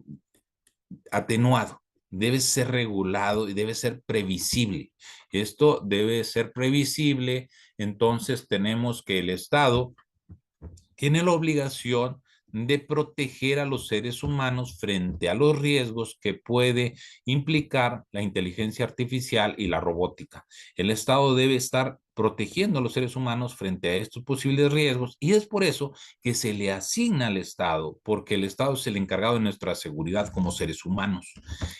atenuado, debe ser regulado y debe ser previsible. Esto debe ser previsible, entonces tenemos que el Estado tiene la obligación de proteger a los seres humanos frente a los riesgos que puede implicar la inteligencia artificial y la robótica. El Estado debe estar protegiendo a los seres humanos frente a estos posibles riesgos y es por eso que se le asigna al Estado, porque el Estado es el encargado de nuestra seguridad como seres humanos.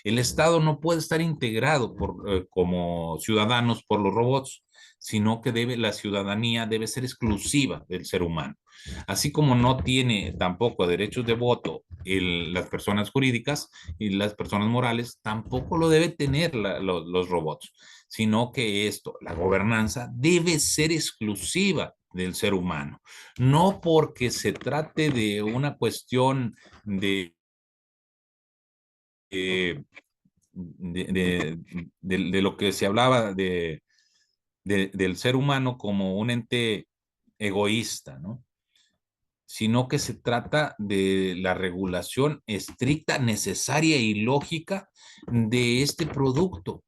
El Estado no puede estar integrado como ciudadanos por los robots, sino que la ciudadanía debe ser exclusiva del ser humano. Así como no tiene tampoco derechos de voto las personas jurídicas y las personas morales, tampoco lo debe tener los robots, sino que esto, la gobernanza, debe ser exclusiva del ser humano, no porque se trate de una cuestión de, de lo que se hablaba del ser humano como un ente egoísta, ¿no? Sino que se trata de la regulación estricta, necesaria y lógica de este producto.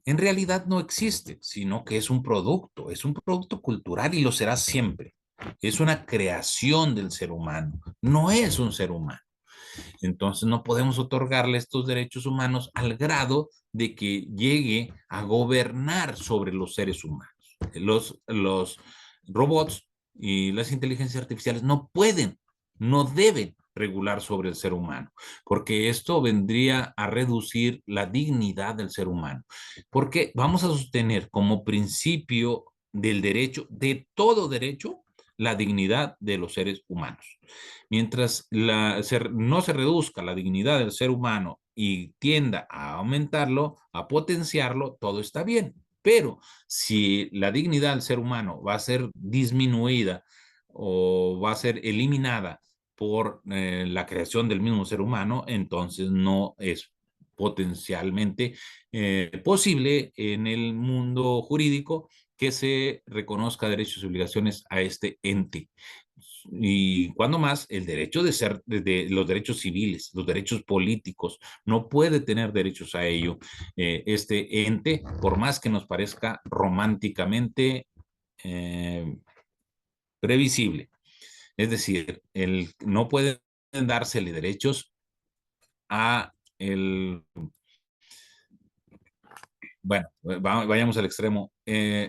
En realidad no existe, sino que es un producto cultural y lo será siempre. Es una creación del ser humano, no es un ser humano. Entonces no podemos otorgarle estos derechos humanos al grado de que llegue a gobernar sobre los seres humanos. Los robots y las inteligencias artificiales no pueden, no deben regular sobre el ser humano, porque esto vendría a reducir la dignidad del ser humano, porque vamos a sostener como principio del derecho, de todo derecho, la dignidad de los seres humanos. Mientras no se reduzca la dignidad del ser humano y tienda a aumentarlo, a potenciarlo, todo está bien. Pero si la dignidad del ser humano va a ser disminuida o va a ser eliminada por la creación del mismo ser humano, entonces no es potencialmente posible en el mundo jurídico que se reconozca derechos y obligaciones a este ente. Y cuando más, el derecho de ser, de los derechos civiles, los derechos políticos, no puede tener derechos a ello este ente, por más que nos parezca románticamente eh, previsible. Es decir, no pueden dársele derechos a el, bueno, vayamos al extremo,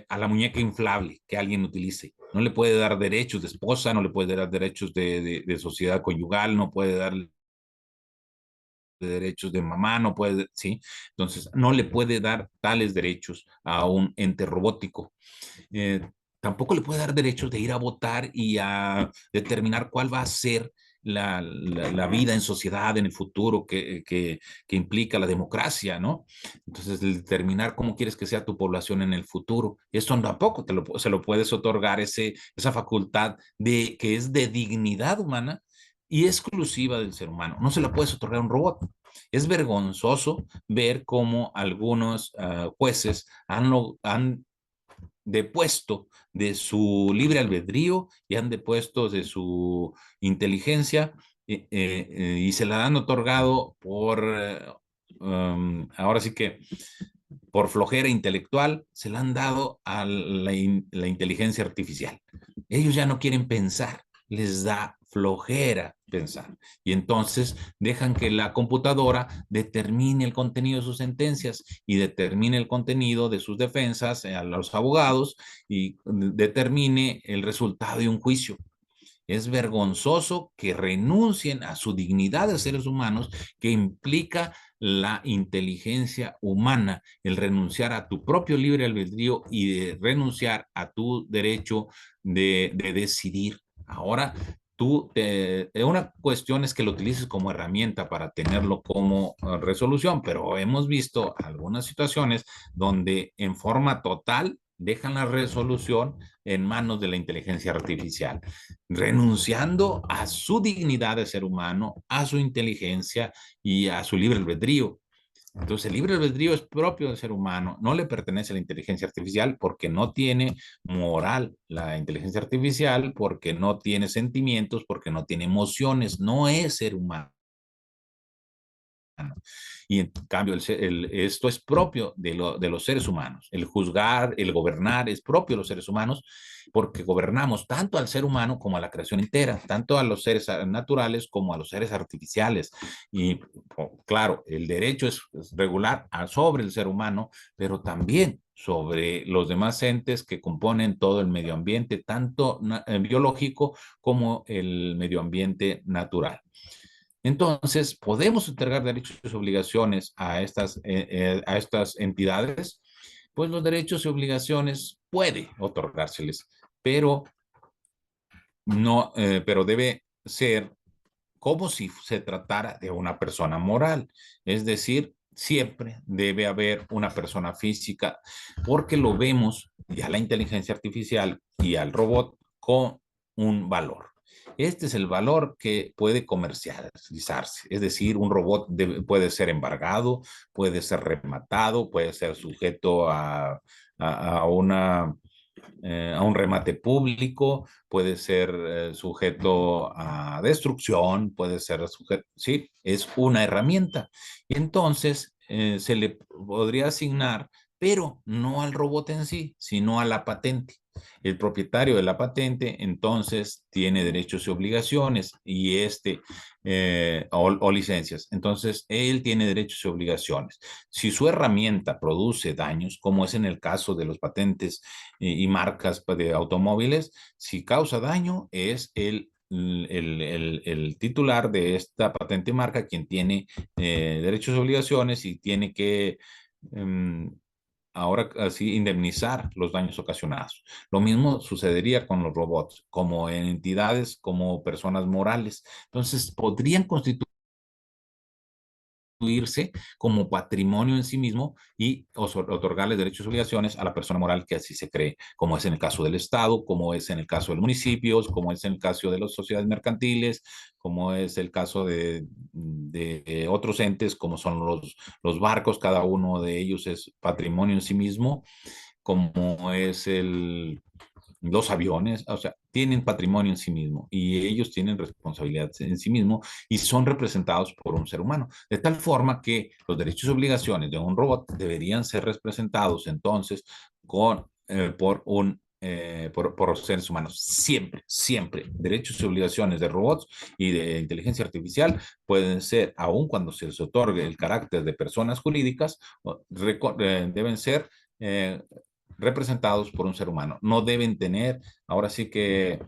a la muñeca inflable que alguien utilice. No le puede dar derechos de esposa, no le puede dar derechos de sociedad conyugal, no puede darle derechos de mamá, no puede, ¿sí? Entonces, no le puede dar tales derechos a un ente robótico. Eh, Tampoco le puede dar derechos de ir a votar y a determinar cuál va a ser la vida en sociedad en el futuro que implica la democracia, ¿no? Entonces, determinar cómo quieres que sea tu población en el futuro, eso tampoco se lo puedes otorgar esa facultad que es de dignidad humana y exclusiva del ser humano. No se la puedes otorgar a un robot. Es vergonzoso ver cómo algunos jueces han depuesto de su libre albedrío y han depuesto de su inteligencia y se la han otorgado ahora sí que por flojera intelectual, se la han dado a la inteligencia artificial. Ellos ya no quieren pensar, les da flojera pensar. Y entonces dejan que la computadora determine el contenido de sus sentencias y determine el contenido de sus defensas a los abogados y determine el resultado de un juicio. Es vergonzoso que renuncien a su dignidad de seres humanos que implica la inteligencia humana, el renunciar a tu propio libre albedrío y de renunciar a tu derecho de decidir. Ahora, una cuestión es que lo utilices como herramienta para tenerlo como resolución, pero hemos visto algunas situaciones donde en forma total dejan la resolución en manos de la inteligencia artificial, renunciando a su dignidad de ser humano, a su inteligencia y a su libre albedrío. Entonces, el libre albedrío es propio del ser humano, no le pertenece a la inteligencia artificial porque no tiene moral la inteligencia artificial, porque no tiene sentimientos, porque no tiene emociones, no es ser humano. Y en cambio, esto es propio de los seres humanos. El juzgar, el gobernar es propio de los seres humanos porque gobernamos tanto al ser humano como a la creación entera, tanto a los seres naturales como a los seres artificiales. Y claro, el derecho es regular sobre el ser humano, pero también sobre los demás entes que componen todo el medio ambiente, tanto biológico como el medio ambiente natural. Entonces, podemos otorgar derechos y obligaciones a estas entidades, pues los derechos y obligaciones puede otorgárseles, pero No, pero debe ser como si se tratara de una persona moral. Es decir, siempre debe haber una persona física, porque lo vemos ya la inteligencia artificial y al robot con un valor. Este es el valor que puede comercializarse, es decir, un robot puede ser embargado, puede ser rematado, puede ser sujeto a una a un remate público, puede ser sujeto a destrucción, puede ser sujeto, sí, es una herramienta. Y entonces se le podría asignar, pero no al robot en sí, sino a la patente. El propietario de la patente entonces tiene derechos y obligaciones y o licencias. Entonces, él tiene derechos y obligaciones. Si su herramienta produce daños, como es en el caso de los patentes y marcas de automóviles, si causa daño es el titular de esta patente marca quien tiene derechos y obligaciones y tiene que ahora así indemnizar los daños ocasionados. Lo mismo sucedería con los robots, como en entidades, como personas morales. Entonces, podrían constituir como patrimonio en sí mismo y otorgarle derechos y obligaciones a la persona moral que así se cree, como es en el caso del Estado, como es en el caso de los municipios, como es en el caso de las sociedades mercantiles, como es el caso de otros entes, como son los barcos, cada uno de ellos es patrimonio en sí mismo, como es los aviones, o sea, tienen patrimonio en sí mismo y ellos tienen responsabilidad en sí mismo y son representados por un ser humano. De tal forma que los derechos y obligaciones de un robot deberían ser representados entonces por seres humanos. Siempre, siempre. Derechos y obligaciones de robots y de inteligencia artificial pueden ser, aun cuando se les otorgue el carácter de personas jurídicas, deben ser representados por un ser humano. No deben tener, ahora sí que,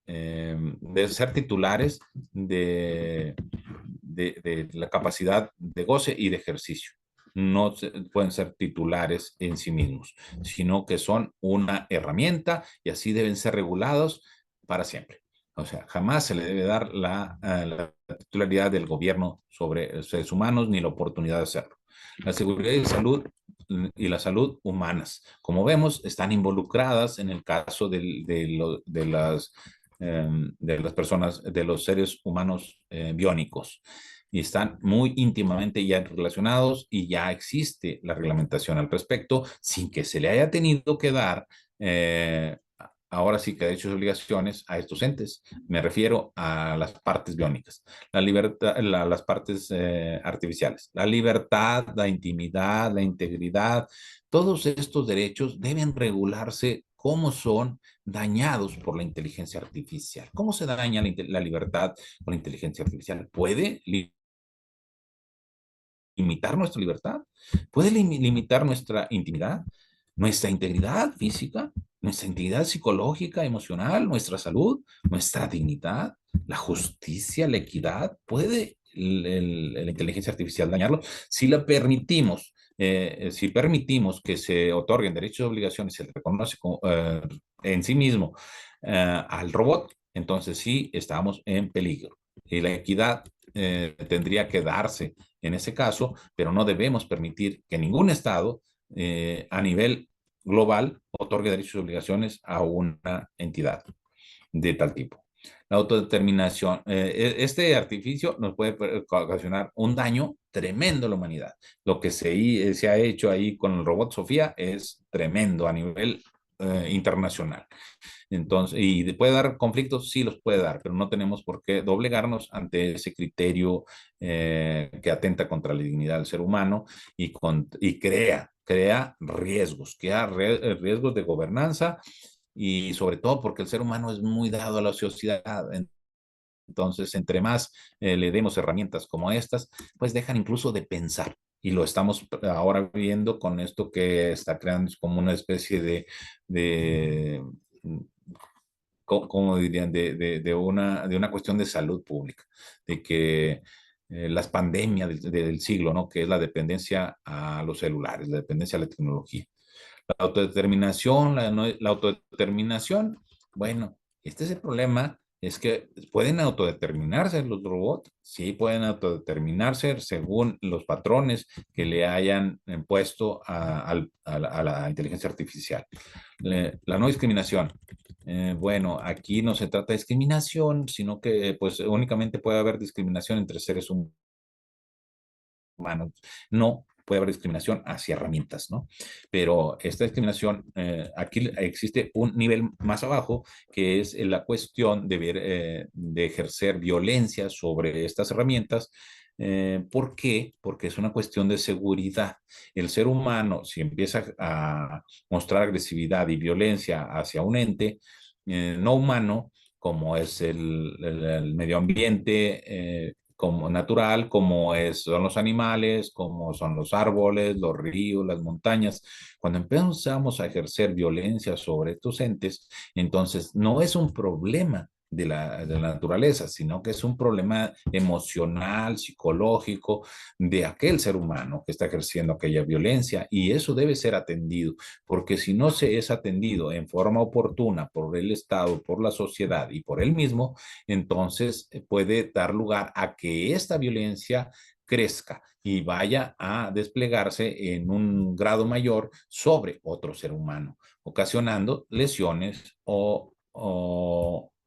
de ser titulares de la capacidad de goce y de ejercicio. No pueden ser titulares en sí mismos, sino que son una herramienta y así deben ser regulados para siempre. O sea, jamás se le debe dar la titularidad del gobierno sobre seres humanos ni la oportunidad de hacerlo. La seguridad y salud y la salud humanas, como vemos, están involucradas en el caso de las personas, de los seres humanos biónicos y están muy íntimamente ya relacionados y ya existe la reglamentación al respecto sin que se le haya tenido que dar ahora sí que derechos y obligaciones a estos entes. Me refiero a las partes biónicas, la libertad, las partes artificiales, la libertad, la intimidad, la integridad, todos estos derechos deben regularse cómo son dañados por la inteligencia artificial. ¿Cómo se daña la libertad con la inteligencia artificial? ¿Puede limitar nuestra libertad? ¿Puede limitar nuestra intimidad, nuestra integridad física, nuestra integridad psicológica, emocional, nuestra salud, nuestra dignidad, la justicia, la equidad? ¿Puede la inteligencia artificial dañarlo? Si la permitimos, si permitimos que se otorguen derechos y obligaciones, se le reconoce en sí mismo al robot, entonces sí estamos en peligro. Y la equidad tendría que darse en ese caso, pero no debemos permitir que ningún Estado a nivel global otorgue derechos y obligaciones a una entidad de tal tipo. La autodeterminación. Este artificio nos puede ocasionar un daño tremendo a la humanidad. Lo que se ha hecho ahí con el robot Sofía es tremendo a nivel internacional. Entonces, ¿y puede dar conflictos? Sí, los puede dar, pero no tenemos por qué doblegarnos ante ese criterio que atenta contra la dignidad del ser humano y crea riesgos, riesgos de gobernanza y sobre todo porque el ser humano es muy dado a la ociosidad. Entonces, entre más le demos herramientas como estas, pues dejan incluso de pensar. Y lo estamos ahora viendo con esto que está creando como una especie de como dirían, de una cuestión de salud pública, de que las pandemias del siglo, ¿no? Que es la dependencia a los celulares, la dependencia a la tecnología. La autodeterminación, la autodeterminación, bueno, este es el problema es que pueden autodeterminarse los robots, sí pueden autodeterminarse según los patrones que le hayan puesto a la inteligencia artificial. La no discriminación. Bueno, aquí no se trata de discriminación, sino que pues únicamente puede haber discriminación entre seres humanos. No puede haber discriminación hacia herramientas, ¿no? Pero esta discriminación, aquí existe un nivel más abajo, que es la cuestión de, de ejercer violencia sobre estas herramientas. ¿Por qué? Porque es una cuestión de seguridad. El ser humano, si empieza a mostrar agresividad y violencia hacia un ente no humano, como es el medio ambiente, como natural, como son los animales, como son los árboles, los ríos, las montañas. Cuando empezamos a ejercer violencia sobre estos entes, entonces no es un problema de la naturaleza, sino que es un problema emocional, psicológico de aquel ser humano que está ejerciendo aquella violencia y eso debe ser atendido, porque si no se es atendido en forma oportuna por el Estado, por la sociedad y por él mismo, entonces puede dar lugar a que esta violencia crezca y vaya a desplegarse en un grado mayor sobre otro ser humano, ocasionando lesiones o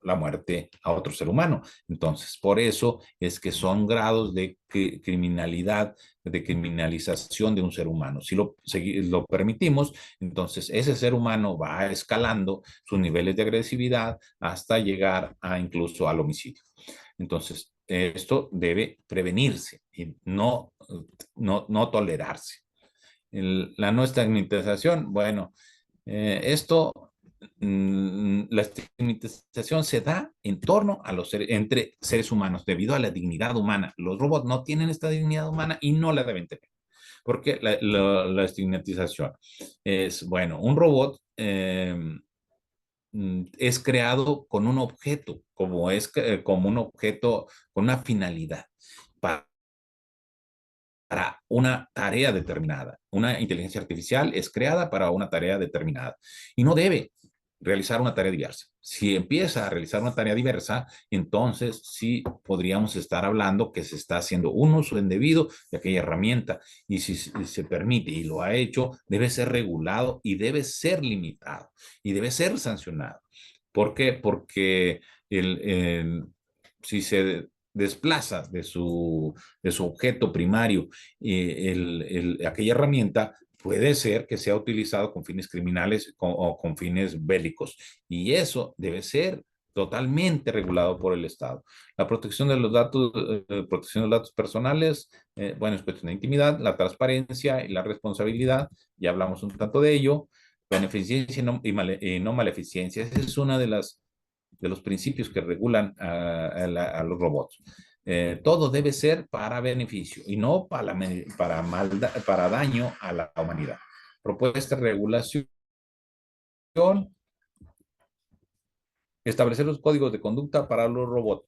la muerte a otro ser humano. Entonces, por eso es que son grados de criminalidad, de criminalización de un ser humano. Si lo permitimos, entonces ese ser humano va escalando sus niveles de agresividad hasta llegar a incluso al homicidio. Entonces, esto debe prevenirse y no tolerarse. La no estigmatización, bueno, esto, la estigmatización se da en torno a entre seres humanos debido a la dignidad humana. Los robots no tienen esta dignidad humana y no la deben tener. Porque la estigmatización es, bueno, un robot es creado con un objeto, como un objeto con una finalidad para una tarea determinada. Una inteligencia artificial es creada para una tarea determinada y no debe realizar una tarea diversa. Si empieza a realizar una tarea diversa, entonces sí podríamos estar hablando que se está haciendo un uso indebido de aquella herramienta y si se permite y lo ha hecho, debe ser regulado y debe ser limitado y debe ser sancionado. ¿Por qué? Porque si se desplaza de su objeto primario aquella herramienta, puede ser que sea utilizado con fines criminales o con fines bélicos. Y eso debe ser totalmente regulado por el Estado. La protección de los datos, protección de los datos personales, bueno, es cuestión de intimidad, la transparencia y la responsabilidad, ya hablamos un tanto de ello, beneficencia y no maleficencia, esa es una de los principios que regulan a los robots. Todo debe ser para beneficio y no para daño a la humanidad. Propuesta de regulación, establecer los códigos de conducta para los robots.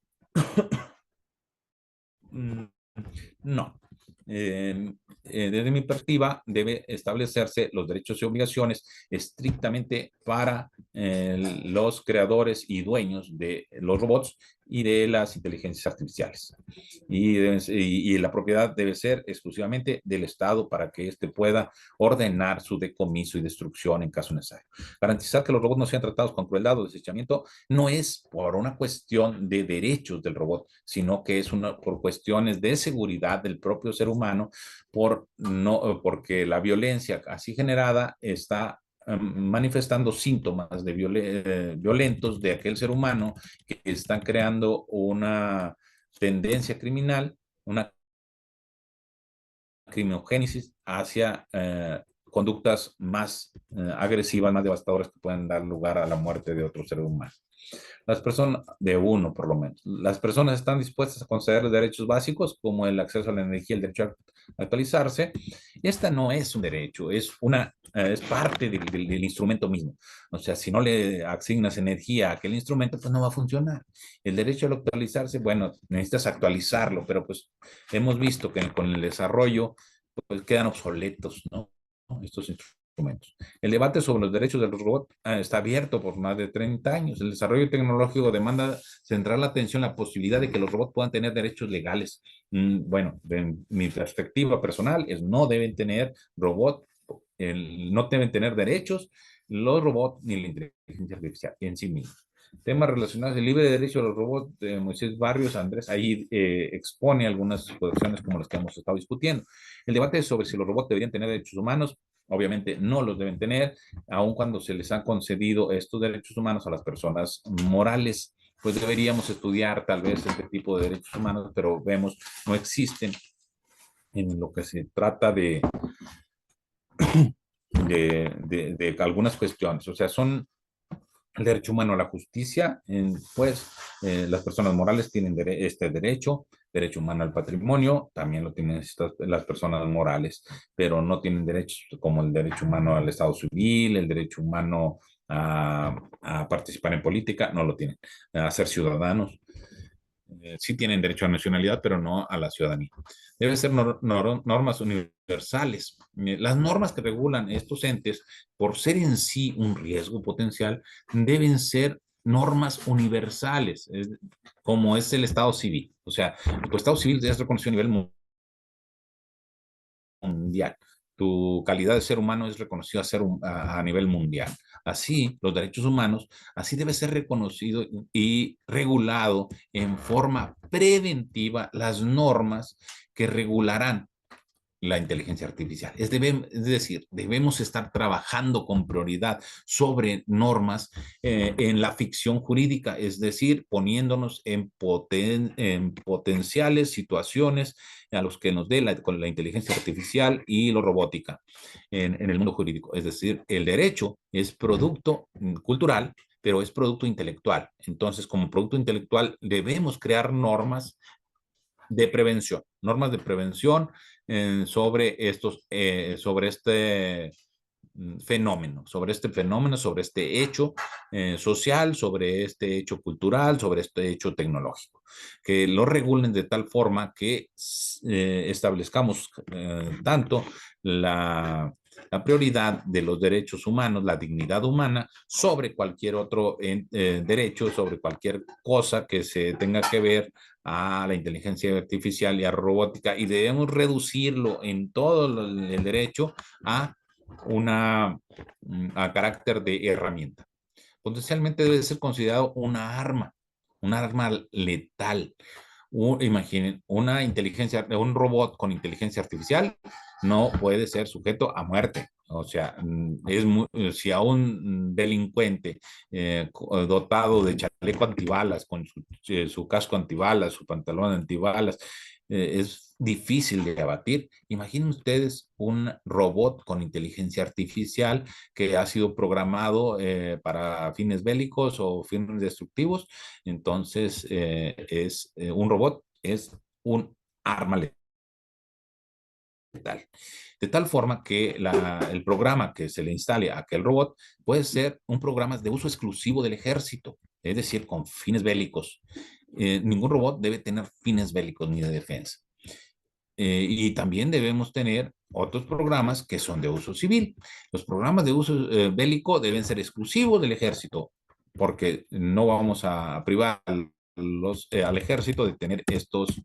No. Desde mi perspectiva, debe establecerse los derechos y obligaciones estrictamente para los creadores y dueños de los robots y de las inteligencias artificiales. Y la propiedad debe ser exclusivamente del Estado para que éste pueda ordenar su decomiso y destrucción en caso necesario. Garantizar que los robots no sean tratados con crueldad o desechamiento no es por una cuestión de derechos del robot, sino que es por cuestiones de seguridad del propio ser humano, porque la violencia así generada está manifestando síntomas violentos de aquel ser humano que están creando una tendencia criminal, una criminogénesis hacia conductas más agresivas, más devastadoras que pueden dar lugar a la muerte de otro ser humano. Las personas, de uno por lo menos, las personas están dispuestas a conceder derechos básicos como el acceso a la energía, el derecho a actualizarse. Esta no es un derecho, es parte del instrumento mismo. O sea, si no le asignas energía a aquel instrumento, pues no va a funcionar. El derecho a actualizarse, bueno, necesitas actualizarlo, pero pues hemos visto que con el desarrollo pues quedan obsoletos, ¿no? Estos instrumentos instrumentos. El debate sobre los derechos de los robots está abierto por más de 30 años. El desarrollo tecnológico demanda centrar la atención en la posibilidad de que los robots puedan tener derechos legales. Bueno, de mi perspectiva personal es no deben tener robots, no deben tener derechos los robots ni la inteligencia artificial en sí misma. Temas relacionados al libre derecho de los robots de Moisés Barrios, Andrés, ahí expone algunas cuestiones como las que hemos estado discutiendo. El debate es sobre si los robots deberían tener derechos humanos. Obviamente no los deben tener, aun cuando se les han concedido estos derechos humanos a las personas morales. Pues deberíamos estudiar tal vez este tipo de derechos humanos, pero vemos no existen en lo que se trata de algunas cuestiones. O sea, son el derecho humano a la justicia, pues las personas morales tienen este derecho humano al patrimonio, también lo tienen las personas morales, pero no tienen derechos como el derecho humano al estado civil, el derecho humano a participar en política, no lo tienen, a ser ciudadanos. Sí tienen derecho a nacionalidad, pero no a la ciudadanía. Deben ser normas universales. Las normas que regulan estos entes, por ser en sí un riesgo potencial, deben ser normas universales, como es el Estado civil. O sea, tu Estado civil es reconocido a nivel mundial. Tu calidad de ser humano es reconocida a nivel mundial. Así, los derechos humanos, así debe ser reconocido y regulado en forma preventiva las normas que regularán la inteligencia artificial. Es decir, debemos estar trabajando con prioridad sobre normas en la ficción jurídica, es decir, poniéndonos en potenciales situaciones a los que nos dé con la inteligencia artificial y la robótica en el mundo jurídico. Es decir, el derecho es producto cultural, pero es producto intelectual. Entonces, como producto intelectual, debemos crear normas de prevención sobre sobre este fenómeno, sobre este hecho social, sobre este hecho cultural, sobre este hecho tecnológico, que lo regulen de tal forma que establezcamos tanto la prioridad de los derechos humanos, la dignidad humana, sobre cualquier otro derecho, sobre cualquier cosa que se tenga que ver a la inteligencia artificial y a robótica, y debemos reducirlo en todo el derecho a a carácter de herramienta. Potencialmente debe ser considerado un arma letal. Imaginen, un robot con inteligencia artificial no puede ser sujeto a muerte. O sea, si a un delincuente dotado de chaleco antibalas, con su casco antibalas, su pantalón antibalas, es difícil de abatir. Imaginen ustedes un robot con inteligencia artificial que ha sido programado para fines bélicos o fines destructivos. Entonces, un robot es un arma letal. De tal forma que el programa que se le instale a aquel robot puede ser un programa de uso exclusivo del ejército, es decir, con fines bélicos. Ningún robot debe tener fines bélicos ni de defensa. Y también debemos tener otros programas que son de uso civil. Los programas de uso bélico deben ser exclusivos del ejército, porque no vamos a privar al ejército de tener estos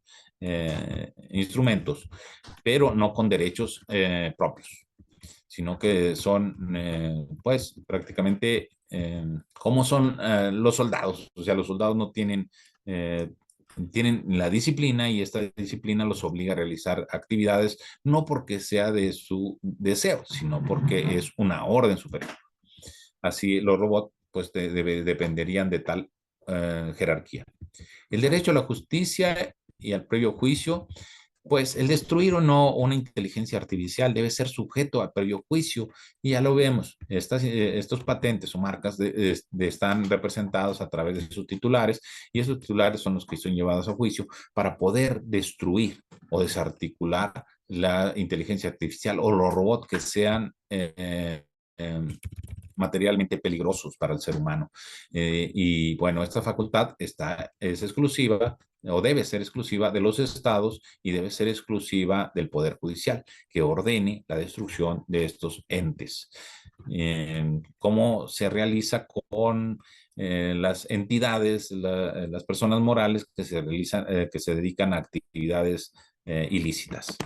instrumentos, pero no con derechos propios, sino que son, pues, prácticamente como son los soldados. O sea, los soldados no tienen la disciplina, y esta disciplina los obliga a realizar actividades no porque sea de su deseo, sino porque es una orden superior. Así los robots pues dependerían de tal jerarquía. El derecho a la justicia y al previo juicio, pues el destruir o no una inteligencia artificial debe ser sujeto a previo juicio, y ya lo vemos, estos patentes o marcas están representados a través de sus titulares, y esos titulares son los que son llevados a juicio para poder destruir o desarticular la inteligencia artificial o los robots que sean materialmente peligrosos para el ser humano. Y bueno, esta facultad es exclusiva o debe ser exclusiva de los estados y debe ser exclusiva del Poder Judicial, que ordene la destrucción de estos entes. ¿Cómo se realiza con las entidades, las personas morales que se realizan, que se dedican a actividades ilícitas?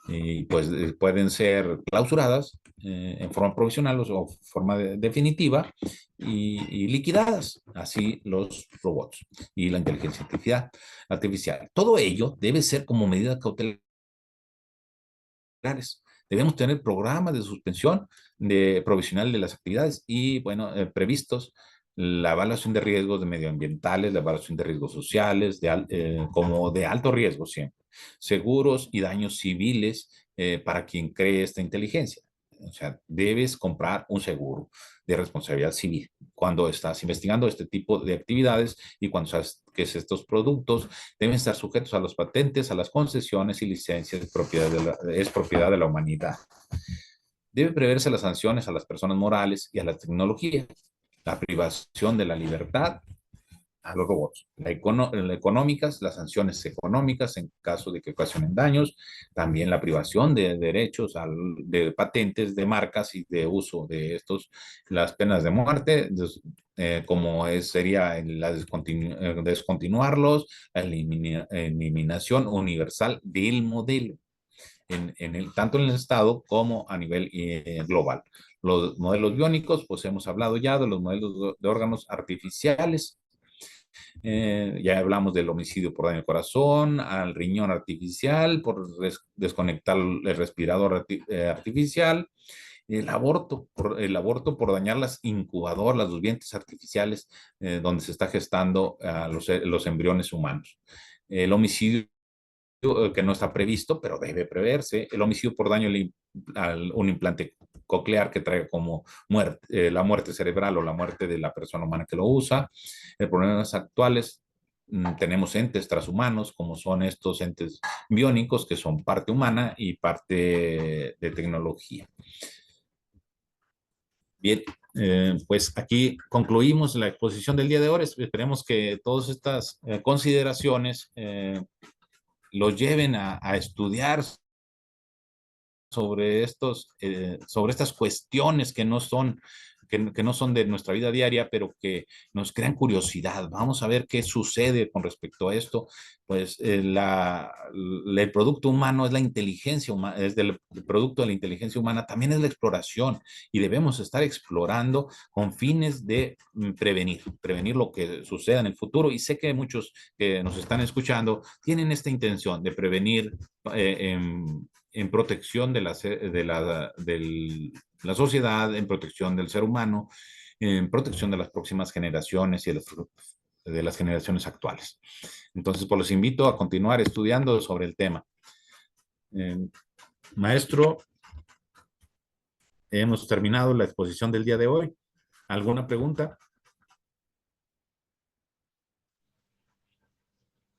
Y pues pueden ser clausuradas en forma provisional o forma definitiva y liquidadas, así los robots y la inteligencia artificial. Todo ello debe ser como medidas cautelares. Debemos tener programas de suspensión provisional de las actividades y, bueno, previstos la evaluación de riesgos de medioambientales, la evaluación de riesgos sociales, como de alto riesgo siempre, seguros y daños civiles para quien cree esta inteligencia. O sea, debes comprar un seguro de responsabilidad civil cuando estás investigando este tipo de actividades y cuando sabes que estos productos deben estar sujetos a las patentes, a las concesiones y licencias, es propiedad de la humanidad. Debe preverse las sanciones a las personas morales y a la tecnología, la privación de la libertad a los robots, económicas, las sanciones económicas en caso de que ocasionen daños, también la privación de derechos de patentes, de marcas y de uso de estos, las penas de muerte, como sería descontinuarlos, la eliminación universal del modelo. Tanto en el Estado como a nivel global. Los modelos biónicos, pues hemos hablado ya de los modelos de órganos artificiales. Ya hablamos del homicidio por daño al corazón, al riñón artificial, por desconectar el respirador artificial, el aborto por dañar las incubadoras, los vientres artificiales donde se está gestando los embriones humanos. El homicidio que no está previsto, pero debe preverse, el homicidio por daño a un implante coclear que trae como la muerte cerebral o la muerte de la persona humana que lo usa. En problemas actuales tenemos entes transhumanos, como son estos entes biónicos, que son parte humana y parte de tecnología. Bien, pues aquí concluimos la exposición del día de hoy. Esperemos que todas estas consideraciones los lleven a estudiar sobre sobre estas cuestiones que no son de nuestra vida diaria, pero que nos crean curiosidad. Vamos a ver qué sucede con respecto a esto. Pues el producto humano es la inteligencia humana, el producto de la inteligencia humana, también es la exploración, y debemos estar explorando con fines de prevenir lo que suceda en el futuro. Y sé que muchos que nos están escuchando tienen esta intención de prevenir en protección de la sociedad, en protección del ser humano, en protección de las próximas generaciones y de las generaciones actuales. Entonces, pues los invito a continuar estudiando sobre el tema. Maestro, hemos terminado la exposición del día de hoy. ¿Alguna pregunta?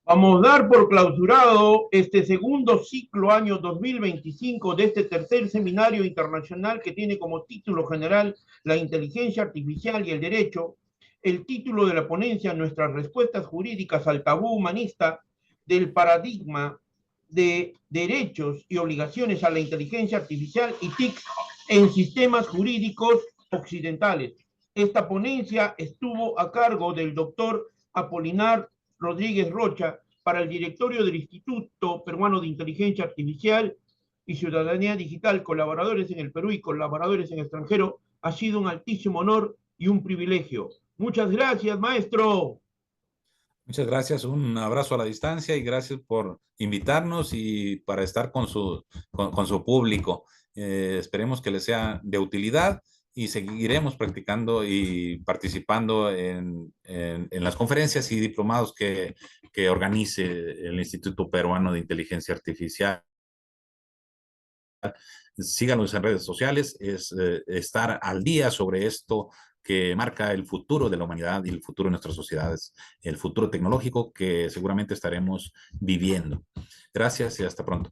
Vamos a dar por clausurado este segundo ciclo año 2025 de este tercer seminario internacional que tiene como título general la inteligencia artificial y el derecho. El título de la ponencia, nuestras respuestas jurídicas al tabú humanista del paradigma de derechos y obligaciones a la inteligencia artificial y TIC en sistemas jurídicos occidentales. Esta ponencia estuvo a cargo del doctor Apolinar Rodríguez Rocha para el directorio del Instituto Peruano de Inteligencia Artificial y Ciudadanía Digital, colaboradores en el Perú y colaboradores en el extranjero. Ha sido un altísimo honor y un privilegio. Muchas gracias, maestro. Muchas gracias, un abrazo a la distancia y gracias por invitarnos y para estar con su público. Esperemos que les sea de utilidad y seguiremos practicando y participando en las conferencias y diplomados que organice el Instituto Peruano de Inteligencia Artificial. Síganos en redes sociales, es estar al día sobre esto que marca el futuro de la humanidad y el futuro de nuestras sociedades, el futuro tecnológico que seguramente estaremos viviendo. Gracias y hasta pronto.